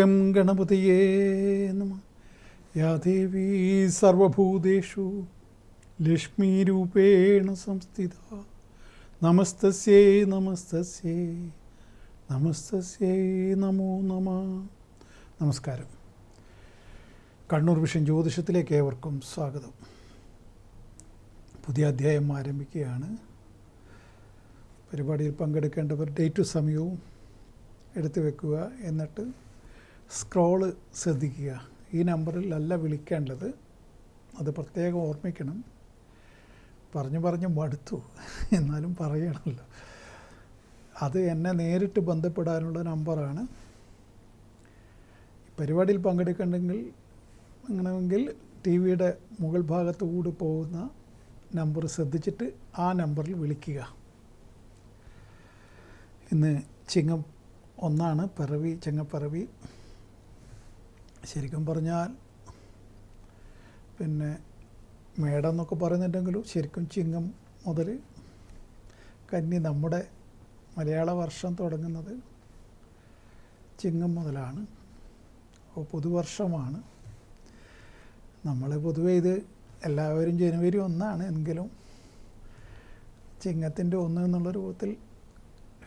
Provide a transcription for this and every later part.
Gum ഗണപതിയേ നമഃ. യാ ദേവീ സർവഭൂതേഷു ലക്ഷ്മീരൂപേണ സംസ്ഥിത. നമസ്തസ്യൈ നമസ്തസ്യൈ നമസ്തസ്യൈ നമോ നമഃ. നമസ്കാരം. കണ്ണൂർ വിഷൻ ജ്യോതിഷത്തിലേക്ക് ഏവർക്കും സ്വാഗതം. പുതിയ അധ്യായം ആരംഭിക്കുകയാണ്. പരിപാടിയിൽ പങ്കെടുക്കേണ്ടവർ ഡേറ്റും സമയവും എടുത്തു വെക്കുക. എന്നിട്ട് സ്ക്രോള് ശ്രദ്ധിക്കുക. ഈ നമ്പറിൽ അല്ല വിളിക്കേണ്ടത്, അത് പ്രത്യേകം ഓർമ്മിക്കണം. പറഞ്ഞു മടുത്തു, എന്നാലും പറയണമല്ലോ. അത് എന്നെ നേരിട്ട് ബന്ധപ്പെടാനുള്ള നമ്പറാണ്. പരിപാടിയിൽ പങ്കെടുക്കണമെങ്കിൽ ടി വിയുടെ മുകൾ ഭാഗത്തു കൂടി പോകുന്ന നമ്പർ ശ്രദ്ധിച്ചിട്ട് ആ നമ്പറിൽ വിളിക്കുക. ഇന്ന് ചിങ്ങം 1 പിറവി, ചിങ്ങപ്പിറവി. ശരിക്കും പറഞ്ഞാൽ മേടം എന്നൊക്കെ പറയുന്നുണ്ടെങ്കിലും ശരിക്കും ചിങ്ങം മുതൽ കന്നി, നമ്മുടെ മലയാള വർഷം തുടങ്ങുന്നത് ചിങ്ങം മുതലാണ്. അപ്പോൾ പുതുവർഷമാണ്. നമ്മൾ പൊതുവേ ഇത് എല്ലാവരും ജനുവരി 1 എങ്കിലും ചിങ്ങത്തിൻ്റെ 1 എന്നുള്ള രൂപത്തിൽ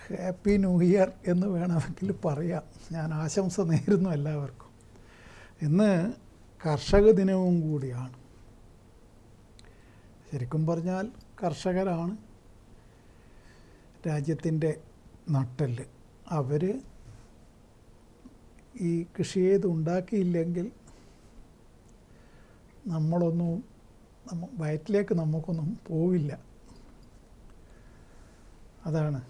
ഹാപ്പി ന്യൂ ഇയർ എന്ന് വേണമെങ്കിൽ പറയാം. ഞാൻ ആശംസ നേരുന്നു എല്ലാവർക്കും. ഇന്ന് കർഷക ദിനവും കൂടിയാണ്. ശരിക്കും പറഞ്ഞാൽ കർഷകരാണ് രാജ്യത്തിൻ്റെ നട്ടെല്ല്. അവർ ഈ കൃഷി ചെയ്ത് ഉണ്ടാക്കിയില്ലെങ്കിൽ വയറ്റിലേക്ക് നമുക്കൊന്നും പോവില്ല. അതാണ്.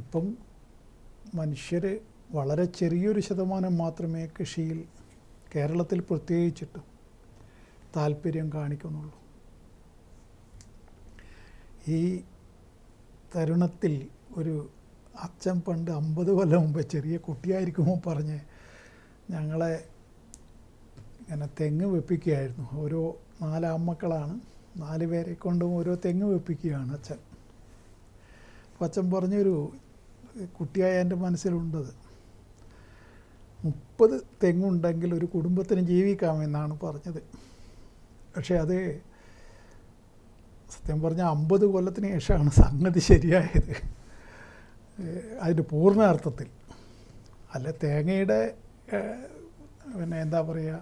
ഇപ്പം മനുഷ്യർ വളരെ ചെറിയൊരു ശതമാനം മാത്രമേ കൃഷിയിൽ, കേരളത്തിൽ പ്രത്യേകിച്ചിട്ടും, താല്പര്യം കാണിക്കുന്നുള്ളൂ. ഈ തരുണത്തിൽ ഒരു അച്ഛൻ പണ്ട് 50 കൊല്ലം മുമ്പ് ചെറിയ കുട്ടിയായിരിക്കുമ്പോൾ പറഞ്ഞ് ഞങ്ങളെ ഇങ്ങനെ തെങ്ങ് വെപ്പിക്കുകയായിരുന്നു. ഓരോ 4 ആൺമക്കളാണ്, 4 പേരെ കൊണ്ടും ഓരോ തെങ്ങ് വെപ്പിക്കുകയാണ് അച്ഛൻ. അപ്പോൾ അച്ഛൻ പറഞ്ഞൊരു കുട്ടിയായ എൻ്റെ മനസ്സിലുണ്ടത്, 30 തെങ്ങുണ്ടെങ്കിൽ ഒരു കുടുംബത്തിന് ജീവിക്കാമെന്നാണ് പറഞ്ഞത്. പക്ഷേ അത് സത്യം പറഞ്ഞാൽ 50 കൊല്ലത്തിന് ശേഷമാണ് സംഗതി ശരിയായത്, അതിൻ്റെ പൂർണ്ണ അർത്ഥത്തിൽ. അല്ല, തേങ്ങയുടെ എന്താ പറയുക,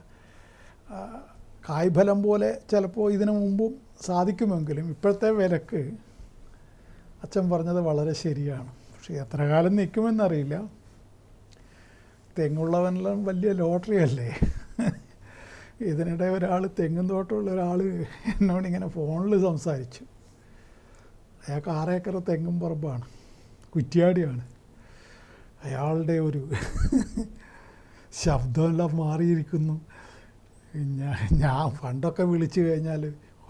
കായ്ഫലം പോലെ ചിലപ്പോൾ ഇതിനു മുമ്പും സാധിക്കുമെങ്കിലും ഇപ്പോഴത്തെ വിലക്ക് അച്ഛൻ പറഞ്ഞത് വളരെ ശരിയാണ്. പക്ഷേ എത്ര കാലം നിൽക്കുമെന്നറിയില്ല. തെങ്ങുള്ളവനെല്ലാം വലിയ ലോട്ടറി അല്ലേ. ഇതിനിടെ ഒരാൾ, തെങ്ങും തോട്ടമുള്ള ഒരാൾ എന്നോടിങ്ങനെ ഫോണിൽ സംസാരിച്ചു. അയാൾക്ക് 6 ഏക്കർ തെങ്ങും പറമ്പാണ്, കുറ്റ്യാടിയാണ്. അയാളുടെ ഒരു ശബ്ദമെല്ലാം മാറിയിരിക്കുന്നു. ഞാൻ പണ്ടൊക്കെ വിളിച്ചു കഴിഞ്ഞാൽ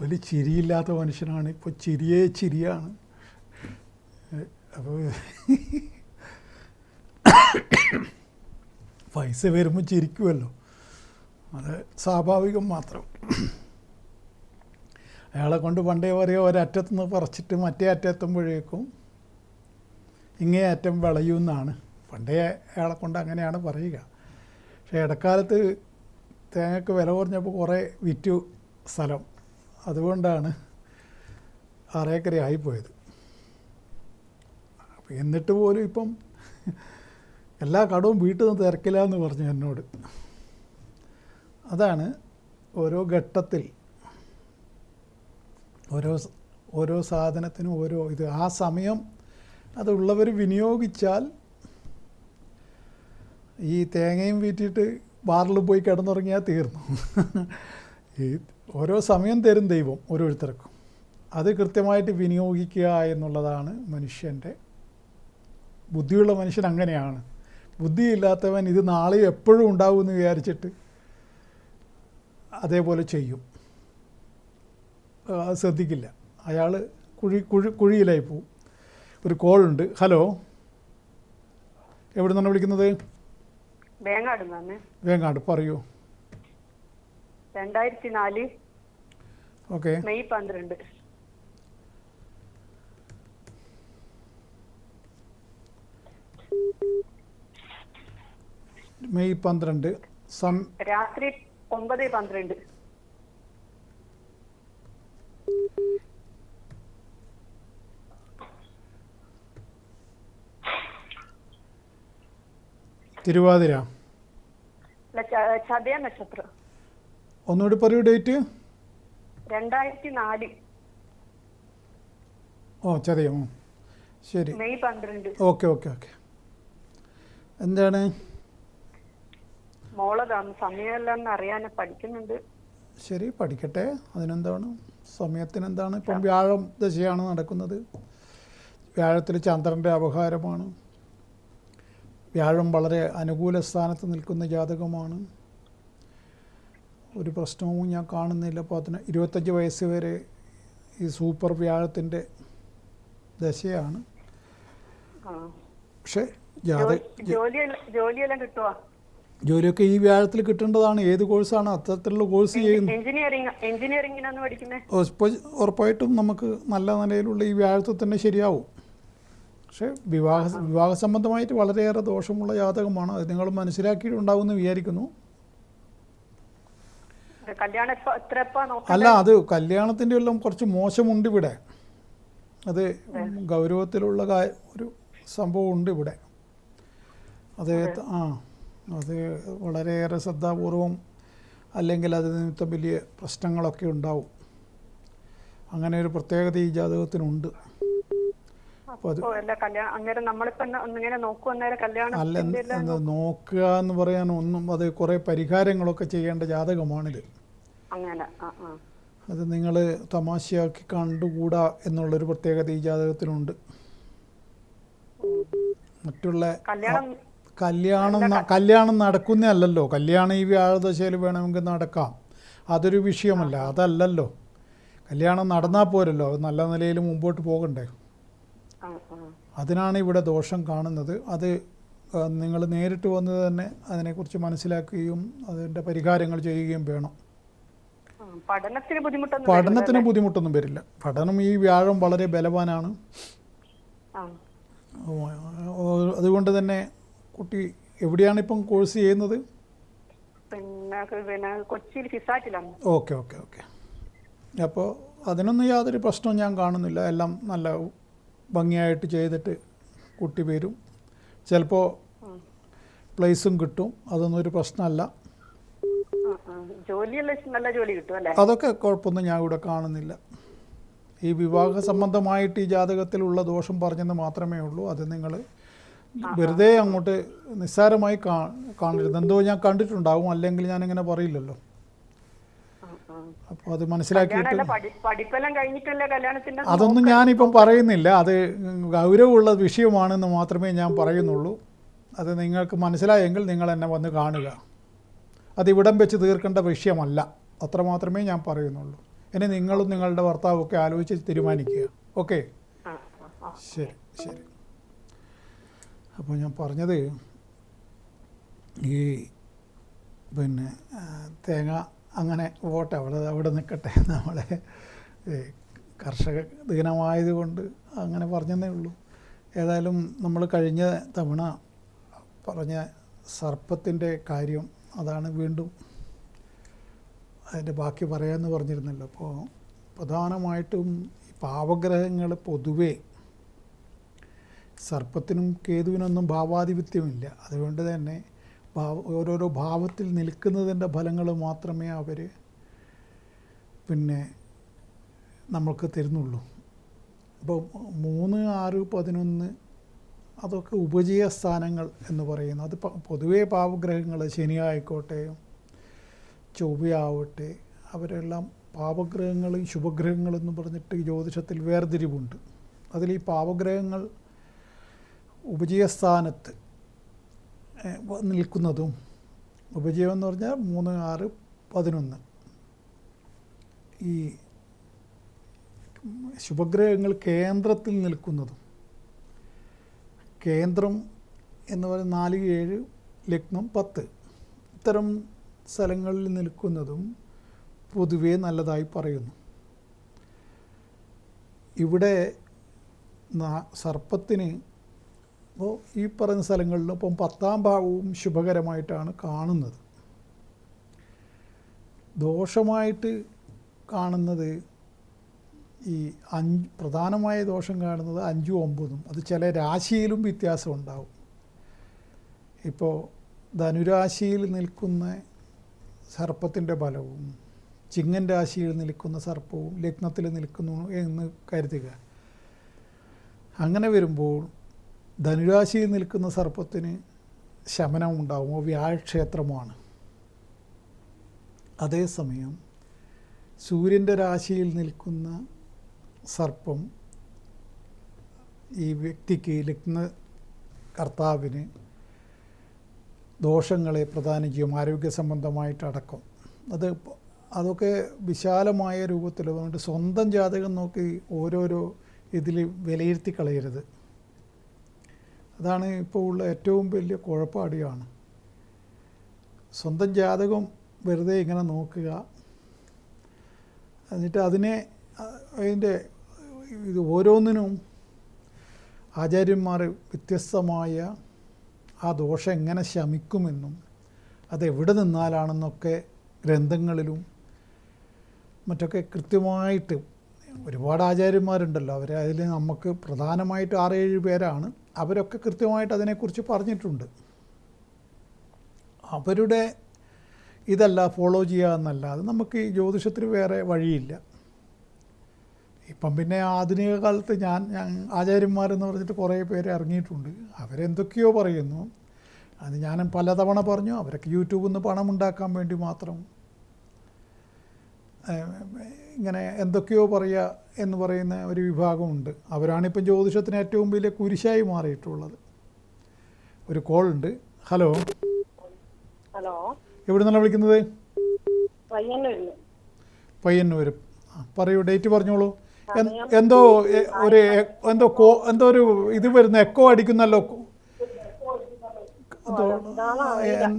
ഒരു ചിരിയില്ലാത്ത മനുഷ്യനാണ്, ഇപ്പോൾ ചിരിയാണ്. അപ്പോൾ പൈസ വരുമ്പോൾ ചിരിക്കുമല്ലോ, അത് സ്വാഭാവികം മാത്രം. അയാളെ കൊണ്ട് പണ്ടേ പറയുക, ഒരറ്റത്തുനിന്ന് പറിച്ചിട്ട് മറ്റേ അറ്റത്തുമ്പോഴേക്കും ഇങ്ങേ അറ്റം വിളയുമെന്നാണ്. പണ്ടേ അയാളെ കൊണ്ട് അങ്ങനെയാണ് പറയുക. പക്ഷേ ഇടക്കാലത്ത് തേങ്ങയ്ക്ക് വില കുറഞ്ഞപ്പോൾ കുറേ വിറ്റു സ്ഥലം. അതുകൊണ്ടാണ് 6 ഏക്കർ ആയിപ്പോയത്. അപ്പം എന്നിട്ട് പോലും ഇപ്പം എല്ലാ കടവും വീട്ടിൽ നിന്ന് തിരക്കില്ല എന്ന് പറഞ്ഞു എന്നോട്. അതാണ് ഓരോ ഘട്ടത്തിൽ ഓരോ സാധനത്തിനും ഓരോ ഇത്. ആ സമയം അതുള്ളവർ വിനിയോഗിച്ചാൽ ഈ തേങ്ങയും വീറ്റിയിട്ട് ബാറിൽ പോയി കിടന്നുറങ്ങിയാൽ തീർന്നു. ഈ ഓരോ സമയം തരും ദൈവം ഓരോരുത്തർക്കും. അത് കൃത്യമായിട്ട് വിനിയോഗിക്കുക എന്നുള്ളതാണ് മനുഷ്യൻ്റെ. ബുദ്ധിയുള്ള മനുഷ്യൻ അങ്ങനെയാണ്. ബുദ്ധിയില്ലാത്തവൻ ഇത് നാളെ എപ്പോഴും ഉണ്ടാവുമെന്ന് വിചാരിച്ചിട്ട് അതേപോലെ ചെയ്യും. അത് ശ്രദ്ധിക്കില്ല. അയാൾ കുഴിയിലായി പോവും. ഒരു കോളുണ്ട്. ഹലോ, എവിടെ നിന്നാണ് വിളിക്കുന്നത്? വേങ്ങാട്. പറയൂ. 2004 ഓക്കെ, മെയ് 12. മെയ് 12 രാത്രി 9:12. തിരുവാതിര. ചതയ നക്ഷത്രം. ഒന്നുകൂടി പറയൂ ഡേറ്റ്. 2004 ചതയം. ശരി, മെയ് 12. Okay okay okay. എന്താണ് മോളതാണ്, സമയമെല്ലാം അറിയാൻ പഠിക്കുന്നുണ്ട്. ശരി, പഠിക്കട്ടെ, അതിനെന്താണ്, സമയത്തിന് എന്താണ്. ഇപ്പം വ്യാഴം ദശയാണ് നടക്കുന്നത്. വ്യാഴത്തിൽ ചന്ദ്രൻ്റെ അപഹാരമാണ്. വ്യാഴം വളരെ അനുകൂല സ്ഥാനത്ത് നിൽക്കുന്ന ജാതകമാണ്. ഒരു പ്രശ്നവും ഞാൻ കാണുന്നില്ല. 25 വയസ്സ് വരെ ഈ സൂപ്പർ വ്യാഴത്തിൻ്റെ ദശയാണ്. പക്ഷേ ജോലിയെല്ലാം കിട്ടുമോ? ജോലിയൊക്കെ ഈ വ്യാഴത്തിൽ കിട്ടേണ്ടതാണ്. ഏത് കോഴ്സാണ് അത്തരത്തിലുള്ള കോഴ്സ് ചെയ്യുന്നത്? എഞ്ചിനീയറിംഗിനാണ് പഠിക്കുന്നത്. ഇപ്പോൾ ഉറപ്പായിട്ടും നമുക്ക് നല്ല നിലയിലുള്ള ഈ വ്യാഴത്തിൽ തന്നെ ശരിയാവും. പക്ഷേ വിവാഹ സംബന്ധമായിട്ട് വളരെയേറെ ദോഷമുള്ള ജാതകമാണ്. അത് നിങ്ങൾ മനസ്സിലാക്കിയിട്ടുണ്ടാവുമെന്ന് വിചാരിക്കുന്നു. അല്ല, അത് കല്യാണത്തിൻ്റെ എല്ലാം കുറച്ച് മോശമുണ്ട് ഇവിടെ. അത് ഗൗരവത്തിലുള്ള ഒരു സംഭവമുണ്ട് ഇവിടെ. അത് അത് വളരെയേറെ ശ്രദ്ധാപൂർവം അല്ലെങ്കിൽ അത് നിമിത്തം വലിയ പ്രശ്നങ്ങളൊക്കെ ഉണ്ടാവും. അങ്ങനെ ഒരു പ്രത്യേകത ഈ ജാതകത്തിനുണ്ട്. അല്ല, നോക്കുക എന്ന് പറയാൻ ഒന്നും, അത് കുറേ പരിഹാരങ്ങളൊക്കെ ചെയ്യേണ്ട ജാതകമാണിത്. അത് നിങ്ങൾ തമാശയാക്കി കണ്ടുകൂടാ എന്നുള്ളൊരു പ്രത്യേകത ഈ ജാതകത്തിനുണ്ട്. മറ്റുള്ള കല്യാണം നടക്കുന്നതല്ലല്ലോ. കല്യാണം ഈ വ്യാഴദശയിൽ വേണമെങ്കിൽ നടക്കാം, അതൊരു വിഷയമല്ല. അതല്ലല്ലോ, കല്യാണം നടന്നാൽ പോരല്ലോ, അത് നല്ല നിലയിൽ മുമ്പോട്ട് പോകണ്ടേ. അതിനാണ് ഇവിടെ ദോഷം കാണുന്നത്. അത് നിങ്ങൾ നേരിട്ട് വന്ന് തന്നെ അതിനെക്കുറിച്ച് മനസ്സിലാക്കുകയും അതിൻ്റെ പരിഹാരങ്ങൾ ചെയ്യുകയും വേണം. പഠനത്തിന് ബുദ്ധിമുട്ടൊന്നും വരില്ല. പഠനം ഈ വ്യാഴം വളരെ ബലവാനാണ്. അതുകൊണ്ട് തന്നെ കുട്ടി എവിടെയാണ് ഇപ്പം കോഴ്സ് ചെയ്യുന്നത്? Okay okay okay. അപ്പോൾ അതിനൊന്നും യാതൊരു പ്രശ്നവും ഞാൻ കാണുന്നില്ല. എല്ലാം നല്ല ഭംഗിയായിട്ട് ചെയ്തിട്ട് കുട്ടി വരും. ചിലപ്പോൾ പ്ലേസും കിട്ടും, അതൊന്നും ഒരു പ്രശ്നമല്ല. അതൊക്കെ കുഴപ്പമൊന്നും ഞാൻ ഇവിടെ കാണുന്നില്ല. ഈ വിവാഹ സംബന്ധമായിട്ട് ഈ ജാതകത്തിലുള്ള ദോഷം പറഞ്ഞെന്ന് മാത്രമേ ഉള്ളൂ. അത് നിങ്ങൾ വെറുതെ അങ്ങോട്ട് നിസ്സാരമായി കാണരുത്. എന്തോ ഞാൻ കണ്ടിട്ടുണ്ടാവും, അല്ലെങ്കിൽ ഞാനിങ്ങനെ പറയില്ലല്ലോ. അപ്പോൾ അത് മനസ്സിലാക്കിയിട്ട് അതൊന്നും ഞാനിപ്പം പറയുന്നില്ല. അത് ഗൗരവമുള്ള വിഷയമാണെന്ന് മാത്രമേ ഞാൻ പറയുന്നുള്ളൂ. അത് നിങ്ങൾക്ക് മനസ്സിലായെങ്കിൽ നിങ്ങൾ എന്നെ വന്ന് കാണുക. അത് ഇവിടം വെച്ച് തീർക്കേണ്ട വിഷയമല്ല, അത്രമാത്രമേ ഞാൻ പറയുന്നുള്ളൂ. ഇനി നിങ്ങളും നിങ്ങളുടെ ഭർത്താവും ഒക്കെ ആലോചിച്ച് തീരുമാനിക്കുക. ഓക്കെ, ശരി ശരി. അപ്പോൾ ഞാൻ പറഞ്ഞത് ഈ തേങ്ങ അങ്ങനെ പോട്ടെ, അവിടെ നിൽക്കട്ടെ. നമ്മളെ കർഷക ദിനമായതുകൊണ്ട് അങ്ങനെ പറഞ്ഞതേ ഉള്ളൂ. ഏതായാലും നമ്മൾ കഴിഞ്ഞ തവണ പറഞ്ഞ സർപ്പത്തിൻ്റെ കാര്യം, അതാണ് വീണ്ടും അതിൻ്റെ ബാക്കി പറയാമെന്ന് പറഞ്ഞിരുന്നല്ലോ. അപ്പോൾ പ്രധാനമായിട്ടും ഈ പാവഗ്രഹങ്ങൾ പൊതുവേ സർപ്പത്തിനും കേതുവിനൊന്നും ഭാവാധിപത്യമില്ല. അതുകൊണ്ട് തന്നെ ഓരോരോ ഭാവത്തിൽ നിൽക്കുന്നതിൻ്റെ ഫലങ്ങൾ മാത്രമേ അവർ നമ്മൾക്ക് തരുന്നുള്ളൂ. അപ്പോൾ 3, 6, 11 അതൊക്കെ ഉപജയ സ്ഥാനങ്ങൾ എന്ന് പറയുന്നു. അത് പൊതുവേ പാവഗ്രഹങ്ങൾ, ശനി ആയിക്കോട്ടെ ചൊവ്വയാവട്ടെ, അവരെല്ലാം പാവഗ്രഹങ്ങളും ശുഭഗ്രഹങ്ങളെന്ന് പറഞ്ഞിട്ട് ജ്യോതിഷത്തിൽ വേർതിരിവുണ്ട്. അതിൽ ഈ പാവഗ്രഹങ്ങൾ ഉപജയസ്ഥാനത്ത് നിൽക്കുന്നതും, ഉപജയം എന്ന് പറഞ്ഞാൽ 3, 6, 11, ഈ ശുഭഗ്രഹങ്ങൾ കേന്ദ്രത്തിൽ നിൽക്കുന്നതും, കേന്ദ്രം എന്ന് പറയുന്നത് 4, 7, ലഗ്നം 10 ഇത്തരം സ്ഥലങ്ങളിൽ നിൽക്കുന്നതും പൊതുവേ നല്ലതായി പറയുന്നു. ഇവിടെ സർപ്പത്തിന് അപ്പോൾ ഈ പറയുന്ന സ്ഥലങ്ങളിൽ ഇപ്പം 10-ാം ഭാവവും ശുഭകരമായിട്ടാണ് കാണുന്നത്. ദോഷമായിട്ട് കാണുന്നത് ഈ പ്രധാനമായ ദോഷം കാണുന്നത് 5ഉം 9ഉം. അത് ചില രാശിയിലും വ്യത്യാസം ഉണ്ടാവും. ഇപ്പോൾ ധനുരാശിയിൽ നിൽക്കുന്ന സർപ്പത്തിൻ്റെ ബലവും ചിങ്ങൻ രാശിയിൽ നിൽക്കുന്ന സർപ്പവും ലഗ്നത്തിൽ നിൽക്കുന്നു എന്ന് കരുതുക. അങ്ങനെ വരുമ്പോൾ ധനുരാശിയിൽ നിൽക്കുന്ന സർപ്പത്തിന് ശമനം ഉണ്ടാവും, വ്യാഴക്ഷേത്രമാണ്. അതേസമയം സൂര്യൻ്റെ രാശിയിൽ നിൽക്കുന്ന സർപ്പം ഈ വ്യക്തിക്ക്, ലഗ്ന കർത്താവിന് ദോഷങ്ങളെ പ്രദാനം ചെയ്യും, ആരോഗ്യ സംബന്ധമായിട്ടടക്കം. അതൊക്കെ വിശാലമായ രൂപത്തിൽ. അതുകൊണ്ട് സ്വന്തം ജാതകം നോക്കി ഓരോരോ ഇതിൽ വിലയിരുത്തി കളയരുത്. അതാണ് ഇപ്പോൾ ഉള്ള ഏറ്റവും വലിയ കുഴപ്പാടിയാണ്. സ്വന്തം ജാതകം വെറുതെ ഇങ്ങനെ നോക്കുക, എന്നിട്ട് അതിൻ്റെ ഇത് ഓരോന്നിനും ആചാര്യന്മാർ വ്യത്യസ്തമായ ആ ദോഷം എങ്ങനെ ശമിക്കുമെന്നും അതെവിടെ നിന്നാലാണെന്നൊക്കെ ഗ്രന്ഥങ്ങളിലും മറ്റൊക്കെ കൃത്യമായിട്ട് ഒരുപാട് ആചാര്യന്മാരുണ്ടല്ലോ. അതിൽ നമുക്ക് പ്രധാനമായിട്ട് 6-7 പേരാണ്. അവരൊക്കെ കൃത്യമായിട്ട് അതിനെക്കുറിച്ച് പറഞ്ഞിട്ടുണ്ട്. അവരുടെ ഇതല്ല ഫോളോ ചെയ്യുക എന്നല്ല, അത് നമുക്ക് ഈ ജ്യോതിഷത്തിന് വേറെ വഴിയില്ല. ഇപ്പം പിന്നെ ആധുനിക കാലത്ത് ഞാൻ ആചാര്യന്മാരെന്ന് പറഞ്ഞിട്ട് കുറേ പേര് ഇറങ്ങിയിട്ടുണ്ട്. അവരെന്തൊക്കെയോ പറയുന്നു. അത് ഞാൻ പലതവണ പറഞ്ഞു. അവരൊക്കെ യൂട്യൂബിൽ നിന്ന് പണം ഉണ്ടാക്കാൻ വേണ്ടി മാത്രം ഇങ്ങനെ എന്തൊക്കെയോ പറയുക എന്ന് പറയുന്ന ഒരു വിഭാഗമുണ്ട്. അവരാണിപ്പം ജ്യോതിഷത്തിന് ഏറ്റവും വലിയ കുരിശായി മാറിയിട്ടുള്ളത്. ഒരു കോൾ ഉണ്ട്. ഹലോ. ഹലോ, എവിടെ നിന്നാണ് വിളിക്കുന്നത്? പയ്യന്നൂർ. പറയൂ, ഡേറ്റ് പറഞ്ഞോളൂ. എന്തോ ഒരു ഇത് വരുന്ന എക്കോ അടിക്കുന്നല്ലോ.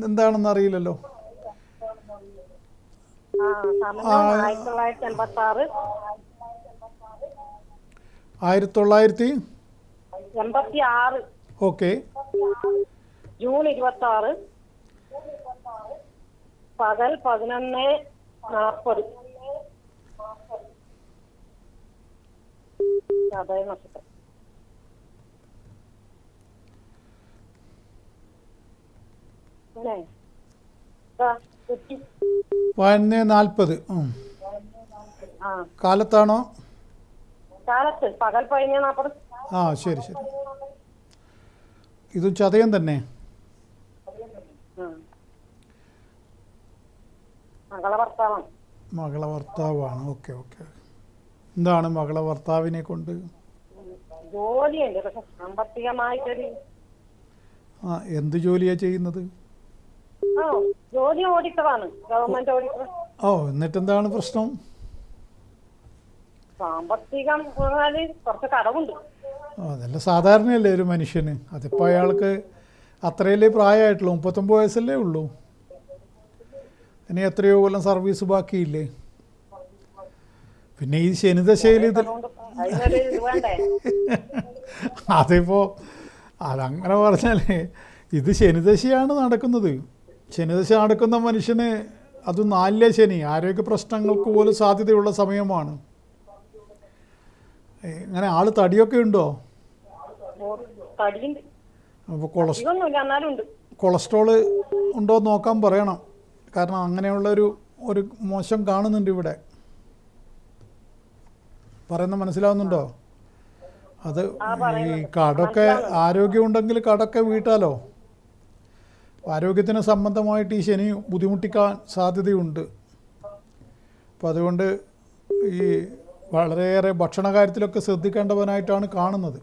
എന്താണെന്ന് അറിയില്ലല്ലോ. 1986. ഓക്കെ. ജൂൺ 26 പകൽ 11:40. അതെ, നഷ്ടം. 11:40. കാലത്താണോ? കാലത്ത് പകൽ 11:40. ആ, ശരി ശരി. ഇതും ചതയം തന്നെ. മകളെ ഭർത്താവാണ്. Okay okay. എന്താണ് മകളെ ഭർത്താവിനെ കൊണ്ട്? ജോലിയുണ്ട്, പക്ഷെ സാമ്പത്തികമായിട്ടൊരു. എന്ത് ജോലിയാ ചെയ്യുന്നത്? ജോലി ഓഡിറ്ററാണ്, ഗവൺമെന്റ് ഓഡിറ്റർ. എന്നിട്ടെന്താണ് പ്രശ്നം? സാമ്പത്തികം കുറച്ച് കടവുണ്ട്. അതല്ല സാധാരണയല്ലേ ഒരു മനുഷ്യന്. അതിപ്പോൾ അയാൾക്ക് അത്രയല്ലേ പ്രായമായിട്ടുള്ളൂ, 39 വയസ്സല്ലേ ഉള്ളൂ. ഇനി എത്രയോ കൊല്ലം സർവീസ് ബാക്കിയില്ലേ? പിന്നെ ഈ ശനിദശയിൽ അതിപ്പോൾ അതങ്ങനെ പറഞ്ഞാലേ ഇത് ശനിദശയാണ് നടക്കുന്നത്. ശനിദശ നടക്കുന്ന മനുഷ്യന് അത് 4 ശനി, ആരോഗ്യ പ്രശ്നങ്ങൾക്ക് പോലും സാധ്യതയുള്ള സമയമാണ്. ഇങ്ങനെ ആള് തടിയൊക്കെ ഉണ്ടോ? അപ്പോൾ കൊളസ്ട്രോള് ഉണ്ടോ നോക്കാൻ പറയണം. കാരണം അങ്ങനെയുള്ളൊരു മോശം കാണുന്നുണ്ട് ഇവിടെ. പറയുന്നത് മനസ്സിലാവുന്നുണ്ടോ? അത് ഈ കടമൊക്കെ ആരോഗ്യമുണ്ടെങ്കിൽ കടമൊക്കെ വീട്ടാലോ. ആരോഗ്യത്തിന് സംബന്ധമായിട്ട് ഈ ശനി ബുദ്ധിമുട്ടിക്കാൻ സാധ്യതയുണ്ട്. അപ്പം അതുകൊണ്ട് ഈ വളരെയേറെ ഭക്ഷണ കാര്യത്തിലൊക്കെ ശ്രദ്ധിക്കേണ്ടവനായിട്ടാണ് കാണുന്നത്.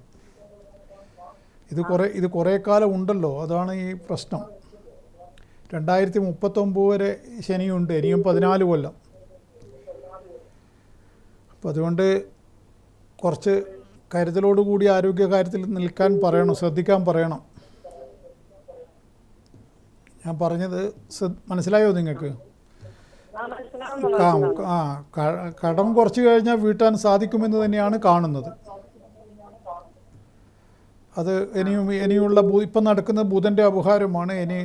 ഇത് കുറേ കാലം ഉണ്ടല്ലോ, അതാണ് ഈ പ്രശ്നം. 2039 വരെ ശനിയുണ്ട്, ഇനിയും 14 കൊല്ലം. അപ്പം അതുകൊണ്ട് കുറച്ച് കരുതലോടുകൂടി ആരോഗ്യ കാര്യത്തിൽ നിൽക്കാൻ പറയണം, ശ്രദ്ധിക്കാൻ പറയണം. ഞാൻ പറഞ്ഞത് മനസ്സിലായോ നിങ്ങൾക്ക്? കടം കുറച്ച് കഴിഞ്ഞാൽ വീട്ടാൻ സാധിക്കുമെന്ന് തന്നെയാണ് കാണുന്നത്. അത് ഇനിയുള്ള ഇപ്പം നടക്കുന്ന ബുധൻ്റെ അപഹാരമാണ്. ഇനി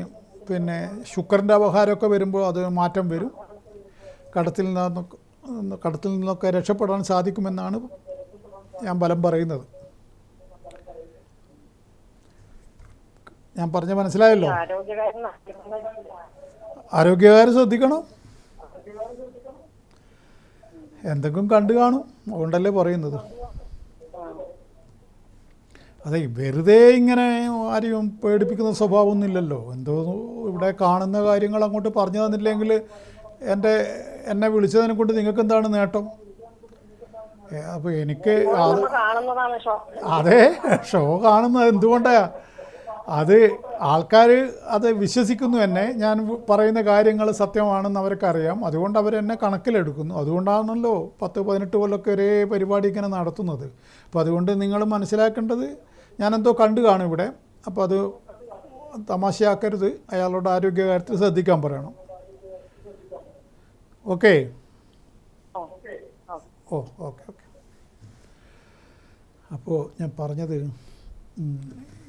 പിന്നെ ശുക്രൻ്റെ അപഹാരമൊക്കെ വരുമ്പോൾ അത് മാറ്റം വരും. കടത്തിൽ നിന്നൊക്കെ രക്ഷപ്പെടാൻ സാധിക്കുമെന്നാണ് ഞാൻ ബലം പറയുന്നത്. ഞാൻ പറഞ്ഞ മനസ്സിലായല്ലോ? ആരോഗ്യകാര്യം ശ്രദ്ധിക്കണം. എന്തെങ്കിലും കണ്ടു കാണും, അതുകൊണ്ടല്ലേ പറയുന്നത്. അതെ, വെറുതെ ഇങ്ങനെ ആരെയും പേടിപ്പിക്കുന്ന സ്വഭാവമൊന്നുമില്ലല്ലോ. എന്തോ ഇവിടെ കാണുന്ന കാര്യങ്ങൾ അങ്ങോട്ട് പറഞ്ഞു തന്നില്ലെങ്കിൽ എന്നെ വിളിച്ചതിനെ കൊണ്ട് നിങ്ങൾക്ക് എന്താണ് നേട്ടം? അപ്പോൾ എനിക്ക് അതെ, ഷോ കാണുന്നത് എന്തുകൊണ്ടാണ്? അത് ആൾക്കാർ അത് വിശ്വസിക്കുന്നു. ഞാൻ പറയുന്ന കാര്യങ്ങൾ സത്യമാണെന്ന് അവർക്കറിയാം. അതുകൊണ്ട് അവരെന്നെ കണക്കിലെടുക്കുന്നു. അതുകൊണ്ടാണല്ലോ 10-18 കൊല്ലമൊക്കെ ഒരേ പരിപാടി ഇങ്ങനെ നടത്തുന്നത്. അപ്പോൾ അതുകൊണ്ട് നിങ്ങൾ മനസ്സിലാക്കേണ്ടത്, ഞാനെന്തോ കണ്ടു കാണും ഇവിടെ. അപ്പോൾ അത് തമാശയാക്കരുത്. അയാളുടെ ആരോഗ്യകാര്യത്തിൽ ശ്രദ്ധിക്കാൻ പറയണം. ഓക്കെ? ഓക്കെ. അപ്പോൾ ഞാൻ പറഞ്ഞത്,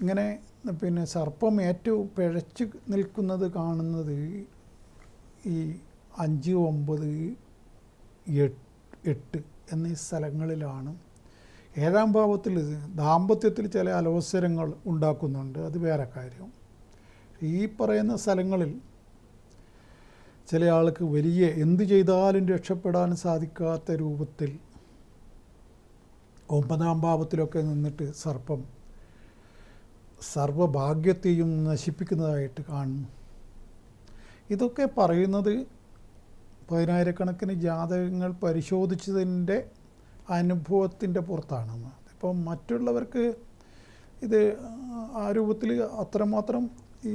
ഇങ്ങനെ പിന്നെ സർപ്പം ഏറ്റവും പിഴച്ച് നിൽക്കുന്നത് കാണുന്നത് ഈ 5, 9, 8 എന്നീ സ്ഥലങ്ങളിലാണ്. 7-ാം ഭാവത്തിൽ ദാമ്പത്യത്തിൽ ചില അലോസരങ്ങൾ ഉണ്ടാക്കുന്നുണ്ട്, അത് വേറെ കാര്യം. ഈ പറയുന്ന സ്ഥലങ്ങളിൽ ചില ആൾക്ക് വലിയ എന്ത് ചെയ്താലും രക്ഷപ്പെടാൻ സാധിക്കാത്ത രൂപത്തിൽ 9-ാം ഭാവത്തിലൊക്കെ നിന്നിട്ട് സർപ്പം സർവഭാഗ്യത്തെയും നശിപ്പിക്കുന്നതായിട്ട് കാണുന്നു. ഇതൊക്കെ പറയുന്നത് 10,000-കണക്കിന് ജാതകങ്ങൾ പരിശോധിച്ചതിൻ്റെ അനുഭവത്തിൻ്റെ പുറത്താണ്. ഇപ്പം മറ്റുള്ളവർക്ക് ഇത് ആ രൂപത്തിൽ അത്രമാത്രം ഈ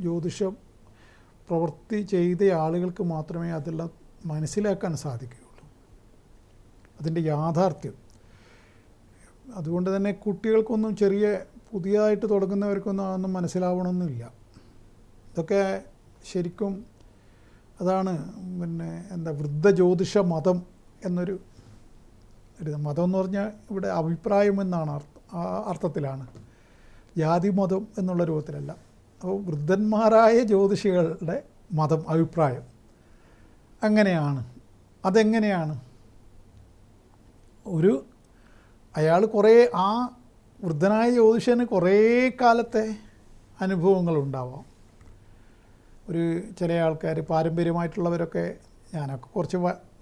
ജ്യോതിഷ പ്രവൃത്തി ചെയ്ത ആളുകൾക്ക് മാത്രമേ അതെല്ലാം മനസ്സിലാക്കാൻ സാധിക്കുകയുള്ളൂ, അതിൻ്റെ യാഥാർത്ഥ്യം. അതുകൊണ്ട് തന്നെ കുട്ടികൾക്കൊന്നും പുതിയതായിട്ട് തുടങ്ങുന്നവർക്കൊന്നും അതൊന്നും മനസ്സിലാവണമെന്നില്ല. ഇതൊക്കെ ശരിക്കും അതാണ് വൃദ്ധ ജ്യോതിഷ മതം എന്നൊരു മതം എന്ന് പറഞ്ഞാൽ ഇവിടെ അഭിപ്രായം എന്നാണ് അർത്ഥത്തിലാണ്, ജാതി മതം എന്നുള്ള രൂപത്തിലല്ല. അപ്പോൾ വൃദ്ധന്മാരായ ജ്യോതിഷികളുടെ മതം, അഭിപ്രായം അങ്ങനെയാണ്. അതെങ്ങനെയാണ്? അയാൾ കുറേ വൃദ്ധനായ ജ്യോതിഷന് കുറേ കാലത്തെ അനുഭവങ്ങളുണ്ടാവാം. ചില ആൾക്കാർ പാരമ്പര്യമായിട്ടുള്ളവരൊക്കെ, ഞാനൊക്കെ കുറച്ച്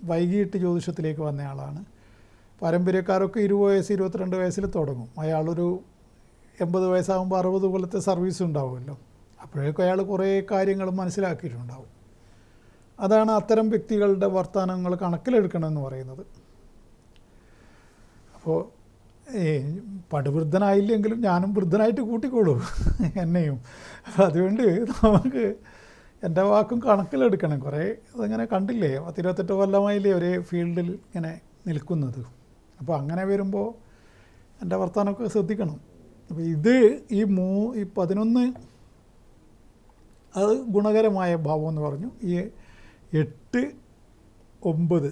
വൈകിട്ട് ജ്യോതിഷത്തിലേക്ക് വന്ന ആളാണ്. പാരമ്പര്യക്കാരൊക്കെ 20 വയസ്സ് 22 വയസ്സിൽ തുടങ്ങും. അയാളൊരു 80 വയസ്സാകുമ്പോൾ 60 കൊല്ലത്തെ സർവീസ് ഉണ്ടാവുമല്ലോ. അപ്പോഴേക്കും അയാൾ കുറേ കാര്യങ്ങൾ മനസ്സിലാക്കിയിട്ടുണ്ടാവും. അതാണ് അത്തരം വ്യക്തികളുടെ വർത്തമാനങ്ങൾ കണക്കിലെടുക്കണമെന്ന് പറയുന്നത്. അപ്പോൾ പടുവൃദ്ധനായില്ലെങ്കിലും ഞാനും വൃദ്ധനായിട്ട് കൂട്ടിക്കോളൂ എന്നെയും. അപ്പോൾ അതുകൊണ്ട് നമുക്ക് എൻ്റെ വാക്കും കണക്കിലെടുക്കണം. കുറേ അതിങ്ങനെ കണ്ടില്ലേ, 28 കൊല്ലമായില്ലേ ഒരേ ഫീൽഡിൽ ഇങ്ങനെ നിൽക്കുന്നത്. അപ്പോൾ അങ്ങനെ വരുമ്പോൾ എൻ്റെ വർത്തമാനമൊക്കെ ശ്രദ്ധിക്കണം. അപ്പോൾ ഈ 11 അത് ഗുണകരമായ ഭാവം എന്ന് പറഞ്ഞു. ഈ 8, 9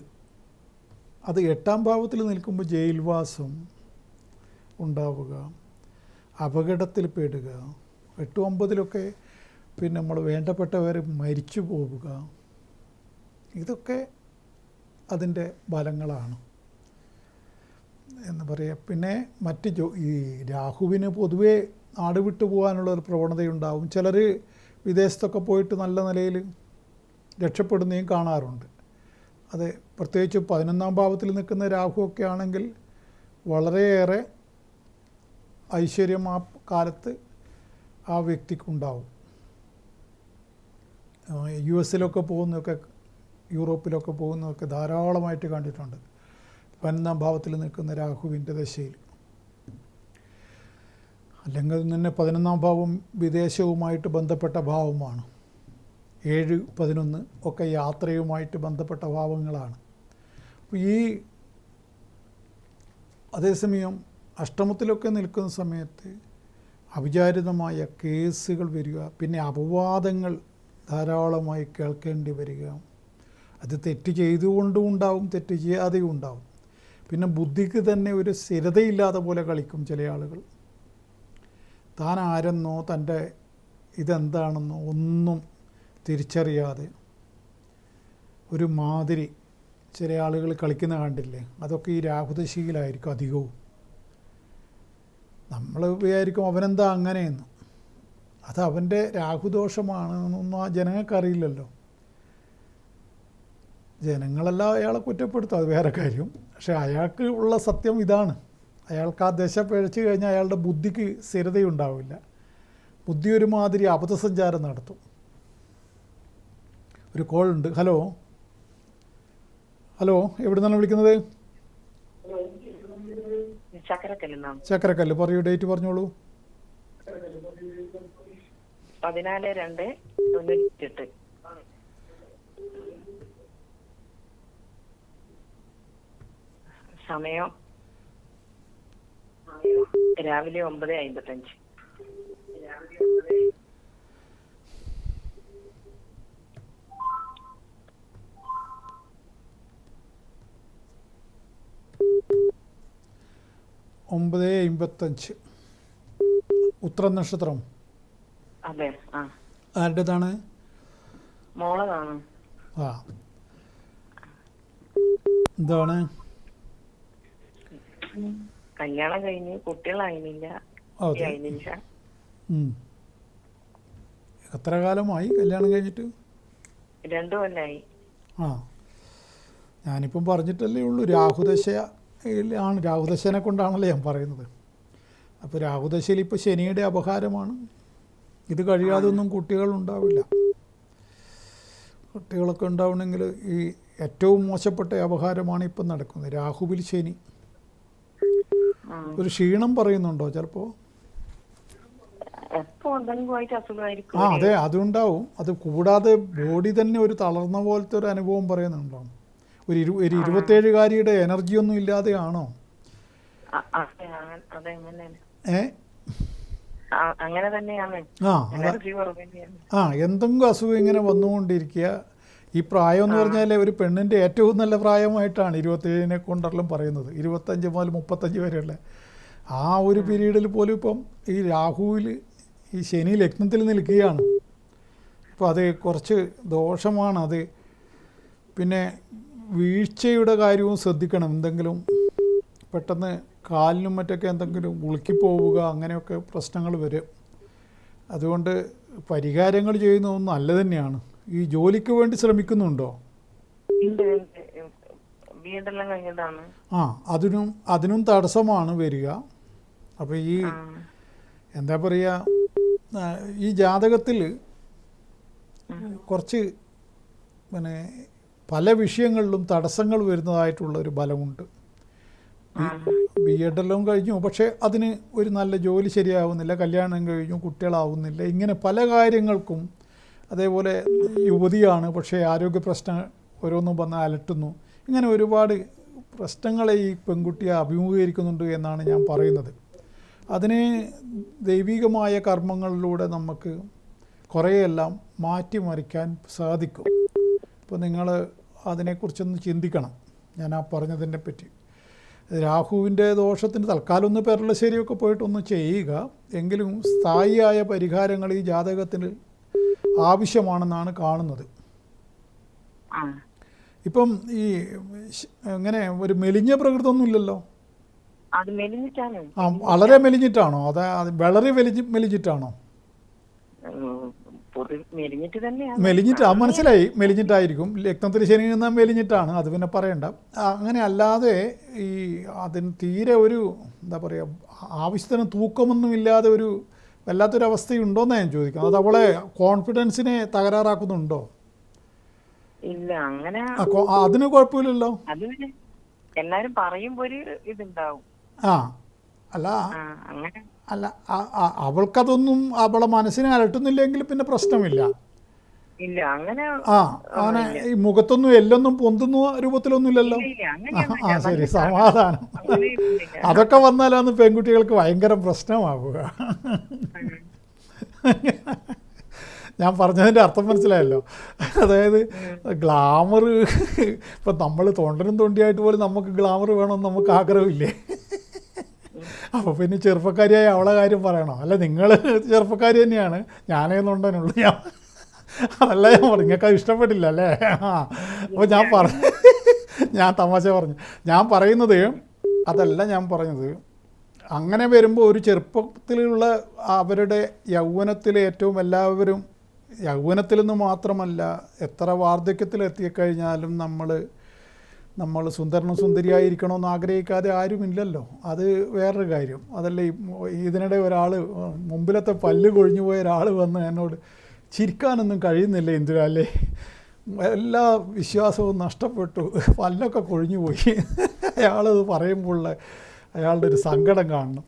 അത് 8-ാം ഭാവത്തിൽ നിൽക്കുമ്പോൾ ജയിൽവാസം ഉണ്ടാവുക, അപകടത്തിൽ പെടുക, 8, 9 പിന്നെ നമ്മൾ വേണ്ടപ്പെട്ടവർ മരിച്ചു പോവുക, ഇതൊക്കെ അതിൻ്റെ ഫലങ്ങളാണ് എന്ന് പറയാം. പിന്നെ ഈ രാഹുവിന് പൊതുവേ നാട് വിട്ടു പോകാനുള്ളൊരു പ്രവണതയുണ്ടാവും. ചിലർ വിദേശത്തൊക്കെ പോയിട്ട് നല്ല നിലയിൽ രക്ഷപ്പെടുന്നതും കാണാറുണ്ട്. അത് പ്രത്യേകിച്ച് 11-ാം ഭാവത്തിൽ നിൽക്കുന്ന രാഹുവൊക്കെ ആണെങ്കിൽ വളരെയേറെ ഐശ്വര്യം ആ കാലത്ത് ആ വ്യക്തിക്കുണ്ടാവും. US-ലൊക്കെ പോകുന്നതൊക്കെ, യൂറോപ്പിലൊക്കെ പോകുന്നതൊക്കെ ധാരാളമായിട്ട് കണ്ടിട്ടുണ്ട് 11-ാം ഭാവത്തിൽ നിൽക്കുന്ന രാഹുവിൻ്റെ ദശയിൽ. അല്ലെങ്കിൽ തന്നെ 11-ാം ഭാവം വിദേശവുമായിട്ട് ബന്ധപ്പെട്ട ഭാവമാണ്. 7, 11 ഒക്കെ യാത്രയുമായിട്ട് ബന്ധപ്പെട്ട ഭാവങ്ങളാണ്. അപ്പോൾ അതേസമയം അഷ്ടമത്തിലൊക്കെ നിൽക്കുന്ന സമയത്ത് അവിചാരിതമായ കേസുകൾ വരിക, പിന്നെ അപവാദങ്ങൾ ധാരാളമായി കേൾക്കേണ്ടി വരിക. അത് തെറ്റ് ചെയ്തുകൊണ്ടും ഉണ്ടാവും, തെറ്റ് ചെയ്യാതെയും ഉണ്ടാവും. പിന്നെ ബുദ്ധിക്ക് തന്നെ ഒരു സ്ഥിരതയില്ലാതെ പോലെ കളിക്കും ചില ആളുകൾ. താൻ ആരെന്നോ തൻ്റെ ഇതെന്താണെന്നോ ഒന്നും തിരിച്ചറിയാതെ ഒരു മാതിരി ചില ആളുകൾ കളിക്കുന്ന കണ്ടില്ലേ, അതൊക്കെ ഈ രാഹുദശയിലായിരിക്കും അധികവും. നമ്മൾ വിചാരിക്കും അവനെന്താ അങ്ങനെയെന്ന്. അത് അവൻ്റെ രാഹുദോഷമാണെന്നൊന്നും ആ ജനങ്ങൾക്കറിയില്ലല്ലോ. ജനങ്ങളെല്ലാം അയാളെ കുറ്റപ്പെടുത്തും, അത് വേറെ കാര്യം. പക്ഷേ അയാൾക്ക് ഉള്ള സത്യം ഇതാണ്. അയാൾക്ക് ആ ദശ പിഴച്ചു കഴിഞ്ഞാൽ അയാളുടെ ബുദ്ധിക്ക് സ്ഥിരതയുണ്ടാവില്ല. ബുദ്ധി ഒരുമാതിരി അബദ്ധസഞ്ചാരം നടത്തും. ഒരു കോൾ ഉണ്ട്. ഹലോ ഹലോ, എവിടെ നിന്നാണ് വിളിക്കുന്നത്? ചക്കരക്കല്ല്. പറയൂ, ഡേറ്റ് പറഞ്ഞോളൂ. 14/2/98. സമയം രാവിലെ 9:55. ഒമ്പത് 55. ഉത്തര നക്ഷത്രം. അതെ. ആരുടേതാണ്? മോളതാണ്. ആ, എന്താണ്? കല്യാണം കഴിഞ്ഞ് കുട്ടികളായില്ല. അതെ. എത്ര കാലമായി കല്യാണം കഴിഞ്ഞിട്ട്? 2 കൊല്ലായി. ആ, ഞാനിപ്പം പറഞ്ഞിട്ടല്ലേ ഉള്ളൂ. രാഹുദശയാണ്, രാഹുദശനെ കൊണ്ടാണല്ലോ ഞാൻ പറയുന്നത്. അപ്പോൾ രാഹുദശയിൽ ഇപ്പോൾ ശനിയുടെ അപഹാരമാണ്. ഇത് കഴിയാതെ ഒന്നും കുട്ടികളുണ്ടാവില്ല. കുട്ടികളൊക്കെ ഉണ്ടാവണമെങ്കിൽ ഈ ഏറ്റവും മോശപ്പെട്ട അപഹാരമാണ് ഇപ്പം നടക്കുന്നത്, രാഹുവിൽ ശനി. ഒരു ക്ഷീണം പറയുന്നുണ്ടോ ചിലപ്പോൾ? ആ, അതെ, അതുണ്ടാവും. അത് കൂടാതെ ബോഡി തന്നെ ഒരു തളർന്ന പോലത്തെ ഒരു അനുഭവം പറയുന്നുണ്ടോ? ഒരു 27-കാരിയുടെ എനർജി ഒന്നും ഇല്ലാതെയാണോ? അങ്ങനെ തന്നെയാണ്. എന്തെങ്കിലും അസുഖം ഇങ്ങനെ വന്നുകൊണ്ടിരിക്കുക. ഈ പ്രായം എന്ന് പറഞ്ഞാൽ ഒരു പെണ്ണിൻ്റെ ഏറ്റവും നല്ല പ്രായമായിട്ടാണ് 27-നെ കൊണ്ടെല്ലാം പറയുന്നത്. 25 മുതൽ 35 വരെയുള്ള ആ ഒരു പീരീഡിൽ പോലും ഇപ്പം ഈ രാഹുവിൽ ഈ ശനി ലഗ്നത്തിൽ നിൽക്കുകയാണ്. അപ്പോൾ അത് കുറച്ച് ദോഷമാണ്. അത് പിന്നെ വീഴ്ചയുടെ കാര്യവും ശ്രദ്ധിക്കണം. എന്തെങ്കിലും പെട്ടെന്ന് കാലിനും മറ്റൊക്കെ എന്തെങ്കിലും ഉളുക്കിപ്പോവുക, അങ്ങനെയൊക്കെ പ്രശ്നങ്ങൾ വരും. അതുകൊണ്ട് പരിഹാരങ്ങൾ ചെയ്യുന്നതൊന്നും നല്ല തന്നെയാണ്. ഈ ജോലിക്ക് വേണ്ടി ശ്രമിക്കുന്നുണ്ടോ? ആ, അതിനും തടസ്സമാണ് വരിക. അപ്പോൾ ഈ എന്താ പറയുക, ഈ ജാതകത്തിൽ കുറച്ച് പിന്നെ പല വിഷയങ്ങളിലും തടസ്സങ്ങൾ വരുന്നതായിട്ടുള്ള ഒരു ബലമുണ്ട്. BEd എല്ലാം കഴിഞ്ഞു, പക്ഷേ അതിന് ഒരു നല്ല ജോലി ശരിയാവുന്നില്ല, കല്യാണം കഴിഞ്ഞു, കുട്ടികളാവുന്നില്ല, ഇങ്ങനെ പല കാര്യങ്ങൾക്കും. അതേപോലെ യുവതിയാണ്, പക്ഷേ ആരോഗ്യ പ്രശ്നം ഓരോന്നും വന്ന് അലട്ടുന്നു. ഇങ്ങനെ ഒരുപാട് പ്രശ്നങ്ങളെ ഈ പെൺകുട്ടിയെ അഭിമുഖീകരിക്കുന്നുണ്ട് എന്നാണ് ഞാൻ പറയുന്നത്. അതിനെ ദൈവികമായ കർമ്മങ്ങളിലൂടെ നമുക്ക് കുറേയെല്ലാം മാറ്റിമറിക്കാൻ സാധിക്കും. അപ്പോൾ നിങ്ങൾ അതിനെക്കുറിച്ചൊന്ന് ചിന്തിക്കണം. ഞാൻ ആ പറഞ്ഞതിനെ പറ്റി. രാഹുവിൻ്റെ ദോഷത്തിന് തൽക്കാലം ഒന്ന് പെരളശ്ശേരിയൊക്കെ പോയിട്ടൊന്ന് ചെയ്യുക. എങ്കിലും സ്ഥായിയായ പരിഹാരങ്ങൾ ഈ ജാതകത്തിന് ആവശ്യമാണെന്നാണ് കാണുന്നത്. ഇപ്പം ഈ എങ്ങനെ ഒരു മെലിഞ്ഞ പ്രകൃതമൊന്നുമില്ലല്ലോ? വളരെ മെലിഞ്ഞിട്ടാണോ? വളരെ മെലിഞ്ഞിട്ടാണോ? മെലിഞ്ഞിട്ട്, അത് മനസ്സിലായി, മെലിഞ്ഞിട്ടായിരിക്കും. ലഗ്നത്തിൽ ശനി നിന്നാൽ മെലിഞ്ഞിട്ടാണ്, അത് പിന്നെ പറയണ്ട. അങ്ങനെ അല്ലാതെ ഈ അതിന് തീരെ ഒരു എന്താ പറയുക, ആവശ്യത്തിന് തൂക്കമൊന്നുമില്ലാതെ ഒരു വല്ലാത്തൊരവസ്ഥയുണ്ടോയെന്നാണ് ഞാൻ ചോദിക്കുന്നത്. അത് അവളെ കോൺഫിഡൻസിനെ തകരാറാക്കുന്നുണ്ടോ? ഇല്ല, അങ്ങനെ അതിന് കുഴപ്പമില്ലല്ലോ. എല്ലാരും പറയുമ്പോ ഒരു ഇതുണ്ടാവും. അല്ല, അവൾക്കതൊന്നും അവളെ മനസ്സിനെ അലട്ടുന്നില്ലെങ്കിൽ പിന്നെ പ്രശ്നമില്ല. അങ്ങനെ ഈ മുഖത്തൊന്നും എല്ലൊന്നും പൊന്തുന്ന രൂപത്തിലൊന്നും ഇല്ലല്ലോ. ശരി, സമാധാനം. അതൊക്കെ വന്നാലാണ് പെൺകുട്ടികൾക്ക് ഭയങ്കര പ്രശ്നമാവുക. ഞാൻ പറഞ്ഞതിൻ്റെ അർത്ഥം മനസ്സിലായല്ലോ. അതായത് ഗ്ലാമർ, ഇപ്പം നമ്മൾ തൊണ്ടനും തൊണ്ടിയായിട്ട് പോലും നമുക്ക് ഗ്ലാമർ വേണമെന്ന് നമുക്ക് ആഗ്രഹമില്ലേ? അപ്പോൾ പിന്നെ ചെറുപ്പക്കാരിയായ അവളെ കാര്യം പറയണോ? അല്ല, നിങ്ങൾ ചെറുപ്പക്കാരി തന്നെയാണ്, ഞാനേന്നുണ്ടനുള്ളൂ. അതല്ല ഞാൻ പറഞ്ഞു, നിങ്ങൾക്ക് അത് ഇഷ്ടപ്പെട്ടില്ല അല്ലേ? അപ്പോൾ ഞാൻ തമാശ പറഞ്ഞു. ഞാൻ പറയുന്നത് അതല്ല, ഞാൻ പറഞ്ഞത് അങ്ങനെ വരുമ്പോൾ ഒരു ചെറുപ്പത്തിലുള്ള അവരുടെ യൗവനത്തിൽ ഏറ്റവും എല്ലാവരും യൗവനത്തിൽ നിന്ന് മാത്രമല്ല, എത്ര വാർദ്ധക്യത്തിലെത്തിക്കഴിഞ്ഞാലും നമ്മൾ സുന്ദരനും സുന്ദരിയായിരിക്കണമെന്ന് ആഗ്രഹിക്കാതെ ആരുമില്ലല്ലോ. അത് വേറൊരു കാര്യം. അതല്ല, ഇതിനിടെ ഒരാൾ, മുമ്പിലത്തെ പല്ല് കൊഴിഞ്ഞു പോയ ഒരാൾ വന്ന് എന്നോട് ചിരിക്കാനൊന്നും കഴിയുന്നില്ല ഇന്ദിര അല്ലേ, എല്ലാ വിശ്വാസവും നഷ്ടപ്പെട്ടു, പല്ലൊക്കെ കൊഴിഞ്ഞു പോയി. അയാളത് പറയുമ്പോൾ അയാളുടെ ഒരു സങ്കടം കാണണം.